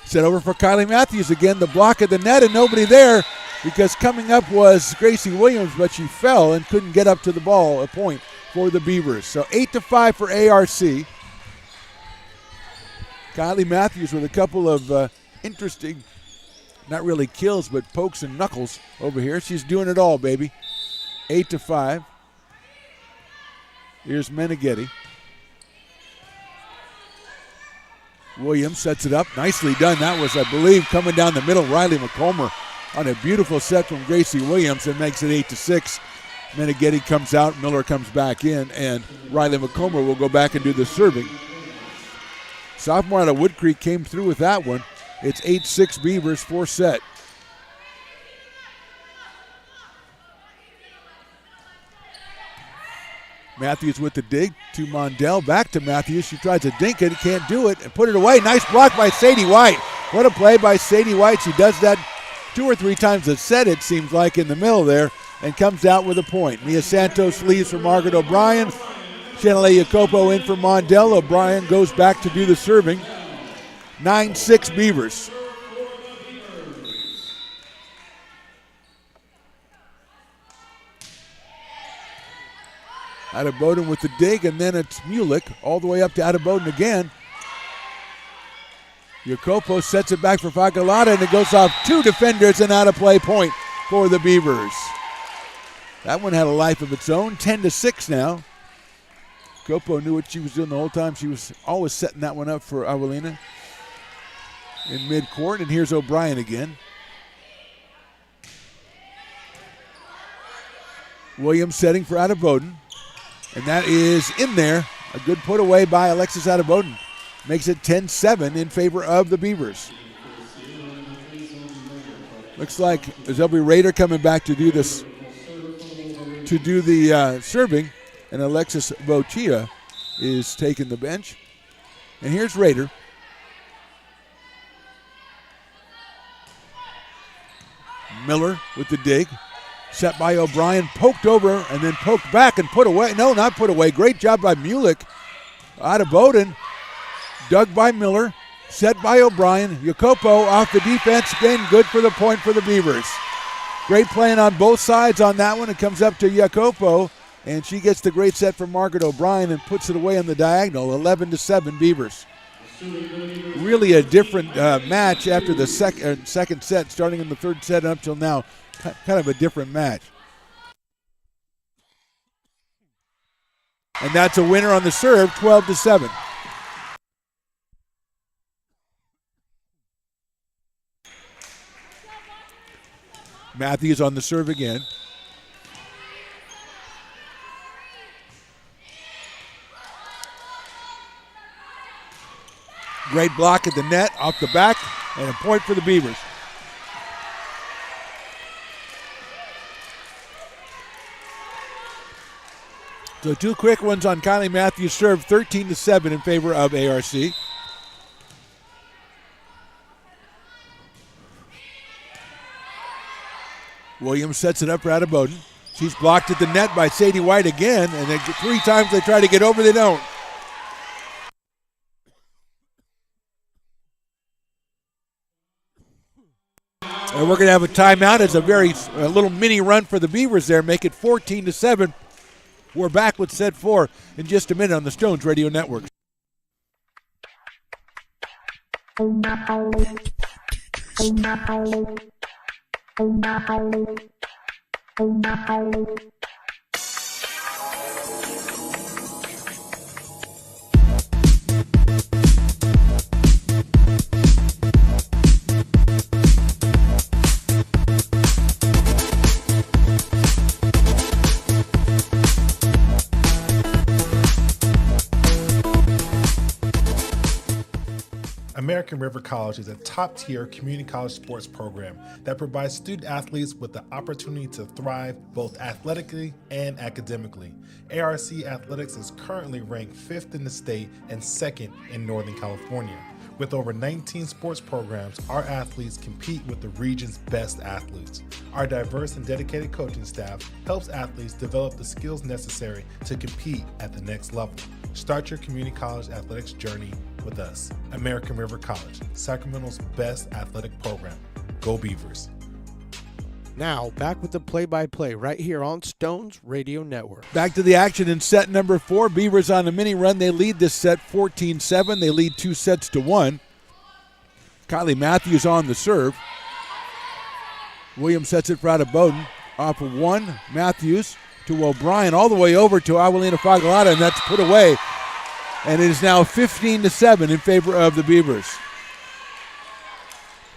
B: Set over for Kylie Matthews again. The block at the net and nobody there because coming up was Gracie Williams, but she fell and couldn't get up to the ball. A point for the Beavers. So 8-5 for ARC. Kylie Matthews with a couple of interesting, not really kills, but pokes and knuckles over here. She's doing it all, baby. 8-5. Here's Meneghetti. Williams sets it up. Nicely done. That was, I believe, coming down the middle. Riley McComber on a beautiful set from Gracie Williams and makes it 8-6. Meneghetti comes out. Miller comes back in, and Riley McComber will go back and do the serving. Sophomore out of Wood Creek came through with that one. It's 8-6 Beavers, 4 set. Matthews with the dig to Mondell. Back to Matthews. She tries to dink it. Can't do it. And put it away. Nice block by Sadie White. What a play by Sadie White. She does that 2 or 3 times a set, it seems like, in the middle there. And comes out with a point. Mia Santos leaves for Margaret O'Brien. Chanel Jacopo in for Mondell. O'Brien goes back to do the serving. 9-6 Beavers. Adebayan with the dig, and then it's Mulick all the way up to Adebayan again. Jacopo sets it back for Fagalata, and it goes off 2 defenders and out of play point for the Beavers. That one had a life of its own. 10-6 now. Jacopo knew what she was doing the whole time. She was always setting that one up for Avelina in midcourt, and here's O'Brien again. Williams setting for Adebayan. And that is in there. A good put away by Alexis Adebayan. Makes it 10-7 in favor of the Beavers. Looks like there'll be Rader coming back to do this, to do the serving. And Alexis Bochia is taking the bench. And here's Rader. Miller with the dig. Set by O'Brien, poked over, and then poked back and put away. No, not put away. Great job by Mulick. Adebayan, dug by Miller, set by O'Brien. Jacopo off the defense. Again, good for the point for the Beavers. Great playing on both sides on that one. It comes up to Jacopo, and she gets the great set from Margaret O'Brien and puts it away on the diagonal. 11-7 Beavers. Really a different match after the second set, starting in the third set up till now. Kind of a different match. And that's a winner on the serve, 12-7. Matthews on the serve again. Great block at the net, off the back, and a point for the Beavers. So 2 quick ones on Kylie Matthews' serve, 13-7 in favor of ARC. Williams sets it up for Adebayan. She's blocked at the net by Sadie White again, and then 3 times they try to get over, they don't. And we're going to have a timeout. It's a little mini run for the Beavers there, make it 14-7. We're back with set 4 in just a minute on the Stones Radio Network.
C: American River College is a top-tier community college sports program that provides student athletes with the opportunity to thrive both athletically and academically. ARC Athletics is currently ranked 5th in the state and 2nd in Northern California. With over 19 sports programs, our athletes compete with the region's best athletes. Our diverse and dedicated coaching staff helps athletes develop the skills necessary to compete at the next level. Start your community college athletics journey with us. American River College, Sacramento's best athletic program. Go Beavers.
A: Now, back with the play-by-play right here on Stones Radio Network.
B: Back to the action in set number 4. Beavers on a mini run. They lead this set 14-7. They lead 2-1. Kylie Matthews on the serve. Williams sets it for out of Bowden. Off of 1, Matthews to O'Brien, all the way over to Awalina Fagalata, and that's put away. And it is now 15-7 in favor of the Beavers.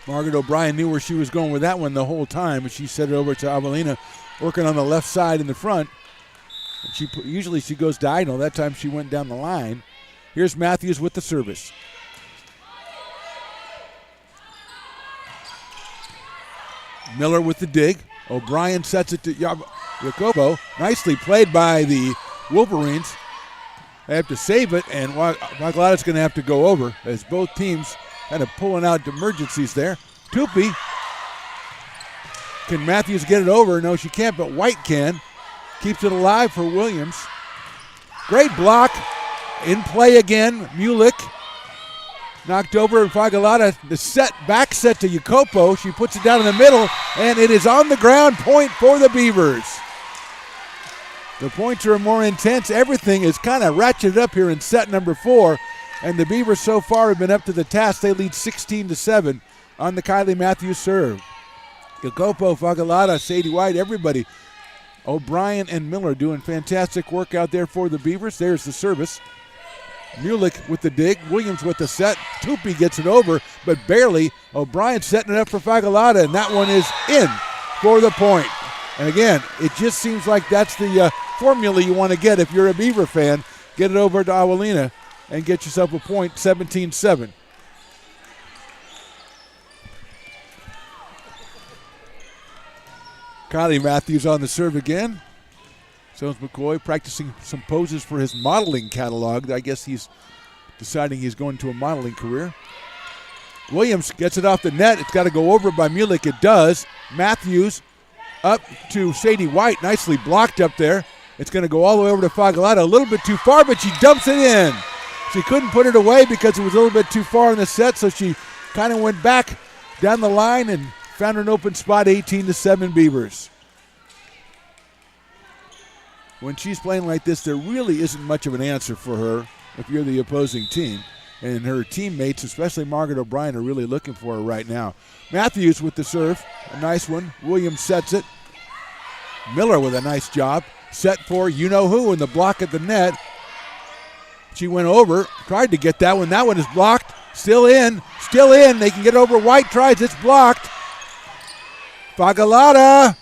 B: Margaret O'Brien knew where she was going with that one the whole time, and she set it over to Awalina, working on the left side in the front. And usually she goes diagonal. That time she went down the line. Here's Matthews with the service. Miller with the dig. O'Brien sets it to Jacobo. Nicely played by the Wolverines. They have to save it, and Fagalata's going to have to go over as both teams kind of pulling out emergencies there. Tupi. Can Matthews get it over? No, she can't, but White can. Keeps it alive for Williams. Great block. In play again. Mulick. Knocked over, and Fagalata, the back set to Jacopo. She puts it down in the middle, and it is on the ground. Point for the Beavers. The points are more intense. Everything is kind of ratcheted up here in set number 4. And the Beavers so far have been up to the task. They lead 16-7 on the Kylie Matthews serve. Jacopo, Fagalata, Sadie White, everybody. O'Brien and Miller doing fantastic work out there for the Beavers. There's the service. Mulick with the dig. Williams with the set. Tupi gets it over, but barely. O'Brien setting it up for Fagalata, and that one is in for the point. And again, it just seems like that's the formula you want to get if you're a Beaver fan. Get it over to Awalina and get yourself a point, 17-7. Kylie Matthews on the serve again. Jones McCoy practicing some poses for his modeling catalog. I guess he's deciding he's going to a modeling career. Williams gets it off the net. It's got to go over by Mulick. It does. Matthews up to Sadie White. Nicely blocked up there. It's going to go all the way over to Fagalata. A little bit too far, but she dumps it in. She couldn't put it away because it was a little bit too far in the set, so she kind of went back down the line and found an open spot, 18-7 Beavers. When she's playing like this, there really isn't much of an answer for her if you're the opposing team. And her teammates, especially Margaret O'Brien, are really looking for her right now. Matthews with the serve, a nice one. Williams sets it. Miller with a nice job. Set for you-know-who in the block at the net. She went over, tried to get that one. That one is blocked. Still in. They can get over. White tries. It's blocked. Fagalata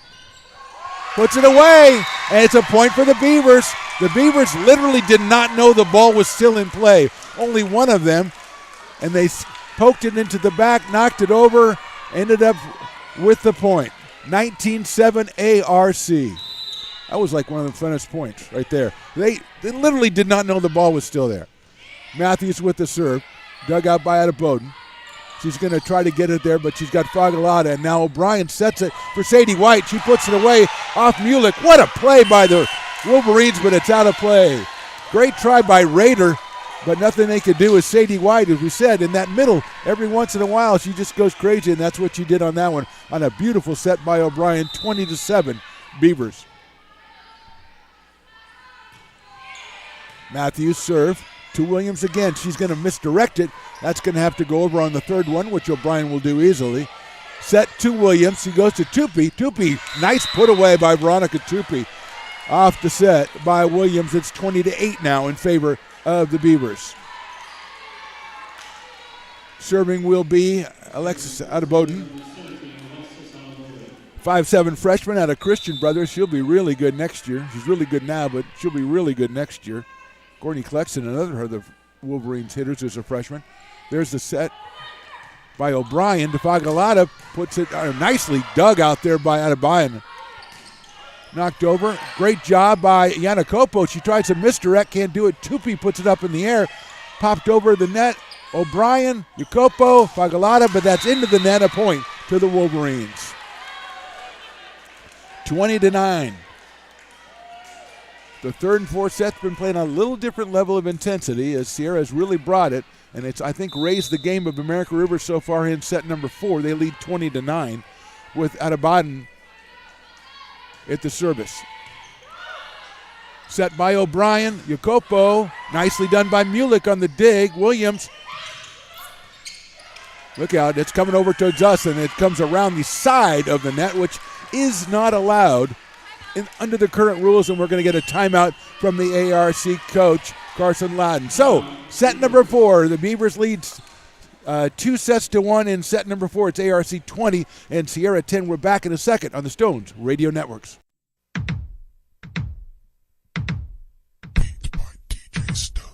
B: puts it away, and it's a point for the Beavers. The Beavers literally did not know the ball was still in play. Only one of them, and they poked it into the back, knocked it over, ended up with the point. 19-7 ARC. That was like one of the funnest points right there. They literally did not know the ball was still there. Matthews with the serve, dug out by out of Bowden. She's going to try to get it there, but she's got Fagalata, and now O'Brien sets it for Sadie White. She puts it away off Mulick. What a play by the Wolverines, but it's out of play. Great try by Rader, but nothing they could do with Sadie White, as we said, in that middle. Every once in a while, she just goes crazy, and that's what she did on that one, on a beautiful set by O'Brien, 20-7, Beavers. Matthews serve to Williams again. She's going to misdirect it. That's going to have to go over on the third one, which O'Brien will do easily. Set to Williams. He goes to Tupi. Tupi, nice put away by Veronica Tupi. Off the set by Williams. It's 20-8 now in favor of the Beavers. Serving will be Alexis Adeboden. 5'7" freshman out of Christian Brothers. She'll be really good next year. She's really good now, but she'll be really good next year. Courtney Klexton, another of the Wolverines hitters, is a freshman. There's the set by O'Brien. DeFagalata puts it nicely dug out there by Adebayan. Knocked over. Great job by Yanakopo. She tries to misdirect, can't do it. Tupi puts it up in the air. Popped over the net. O'Brien, Jacopo, Fagalata, but that's into the net, a point to the Wolverines. 20-9. The third and fourth sets been playing on a little different level of intensity as Sierra has really brought it, and it's, I think, raised the game of American River so far in set number 4. They lead 20-9 with Adebayan at the service. Set by O'Brien, Jacopo, nicely done by Mulick on the dig. Williams, look out, it's coming over towards us, and it comes around the side of the net, which is not allowed under the current rules, and we're going to get a timeout from the ARC coach, Carson Loudon. So, set number 4, the Beavers lead 2-1 in set number 4. It's ARC 20 and Sierra 10. We're back in a second on the Stones Radio Networks.
D: Beat by DJ Stones.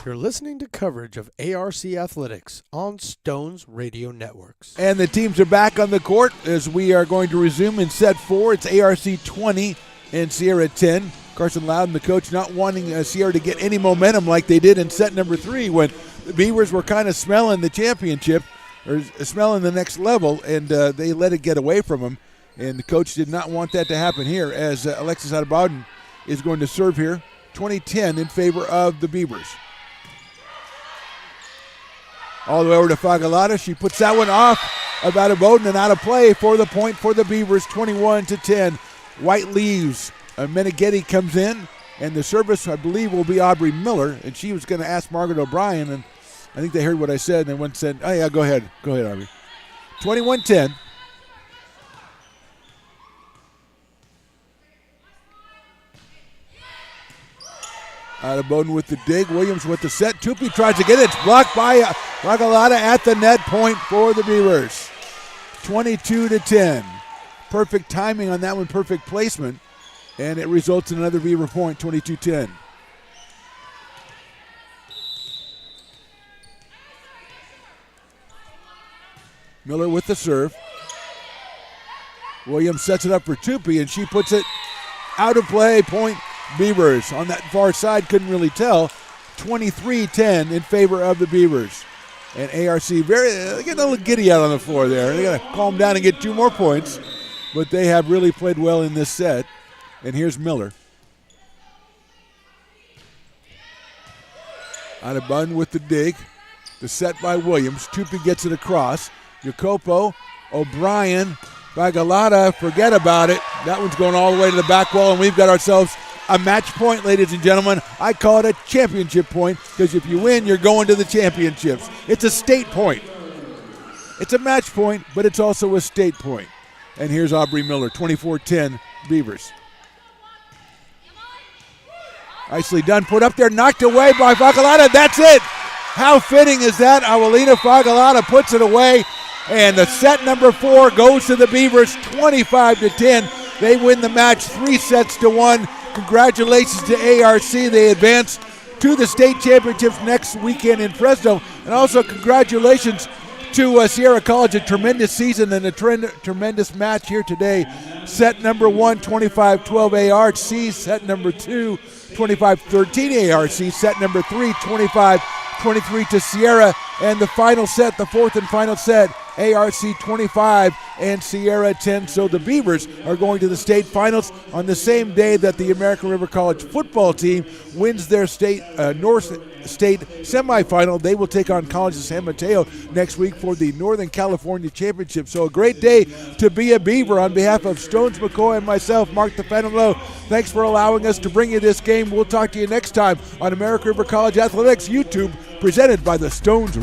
A: You're listening to coverage of ARC Athletics on Stones Radio Networks.
B: And the teams are back on the court as we are going to resume in set 4. It's ARC 20 and Sierra 10. Carson Loudon, the coach, not wanting Sierra to get any momentum like they did in set number 3 when the Beavers were kind of smelling the championship or smelling the next level, and they let it get away from them. And the coach did not want that to happen here as Alexis Adeboden is going to serve here. 20-10 in favor of the Beavers. All the way over to Fagalata. She puts that one off of Adeboden and out of play for the point for the Beavers, 21-10. White leaves. Meneghetti comes in, and the service, I believe, will be Aubrey Miller, and she was going to ask Margaret O'Brien, and I think they heard what I said, and they went and said, oh, yeah, go ahead. Go ahead, Aubrey. 21-10. Adeboden with the dig. Williams with the set. Tupi tries to get it. It's blocked by Fagalata at the net point for the Beavers. 22-10. Perfect timing on that one. Perfect placement. And it results in another Beaver point, 22-10. Miller with the serve. Williams sets it up for Tupi, and she puts it out of play. Point Beavers. On that far side, couldn't really tell. 23-10 in favor of the Beavers. And ARC getting a little giddy out on the floor there. They got to calm down and get 2 more points. But they have really played well in this set. And here's Miller. Adeboden with the dig. The set by Williams. Tupi gets it across. Jacopo, O'Brien, Vagalata, forget about it. That one's going all the way to the back wall, and we've got ourselves a match point, ladies and gentlemen. I call it a championship point because if you win, you're going to the championships. It's a state point. It's a match point, but it's also a state point. And here's Aubrey Miller, 24-10 Beavers. Nicely done, put up there, knocked away by Vagalata. That's it. How fitting is that? Awalina Vagalata puts it away. And the set number 4 goes to the Beavers, 25-10. They win the match 3-1. Congratulations to ARC. They advance to the state championships next weekend in Fresno. And also congratulations to Sierra College, a tremendous season and a tremendous match here today. Set number 1, 25-12 ARC. Set number 2, 25-13 ARC. Set number 3, 25-23 to Sierra. And the final set, the fourth and final set, ARC 25 and Sierra 10. So the Beavers are going to the state finals on the same day that the American River College football team wins their state North State semifinal. They will take on College of San Mateo next week for the Northern California Championship. So a great day to be a Beaver. On behalf of Stones McCoy and myself, Mark the Phantom Lowe, thanks for allowing us to bring you this game. We'll talk to you next time on American River College Athletics YouTube, presented by the Stones